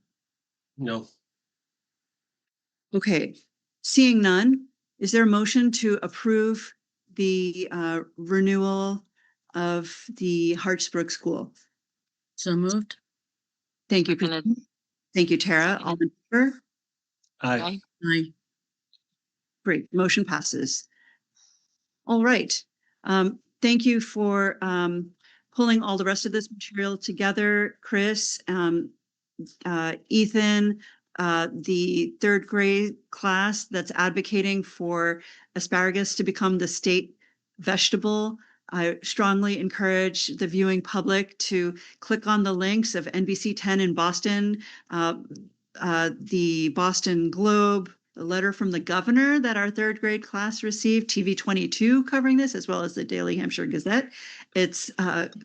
No. Okay, seeing none, is there a motion to approve the renewal of the Hartsbrook School? So moved. Thank you, Seconded. Christine. Thank you, Tara. All in favor? Aye. Aye. Great, motion passes. All right. Thank you for pulling all the rest of this material together, Chris, Ethan, the third grade class that's advocating for asparagus to become the state vegetable. I strongly encourage the viewing public to click on the links of NBC 10 in Boston, the Boston Globe, the letter from the governor that our third grade class received, TV 22 covering this, as well as the Daily Hampshire Gazette. It's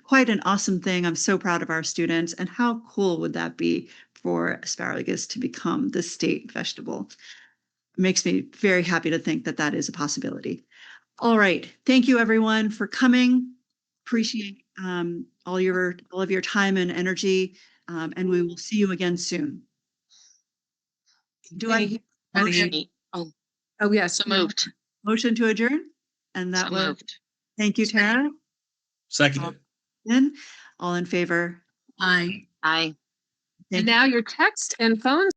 quite an awesome thing. I'm so proud of our students. And how cool would that be for asparagus to become the state vegetable? It makes me very happy to think that that is a possibility. All right. Thank you, everyone, for coming. Appreciate all of your time and energy. And we will see you again soon. Do I motion Oh, yes. So moved. motion to adjourn? And that So was, moved. thank you, Tara. Seconded. Then all in favor? Aye. Aye. And now your text and phone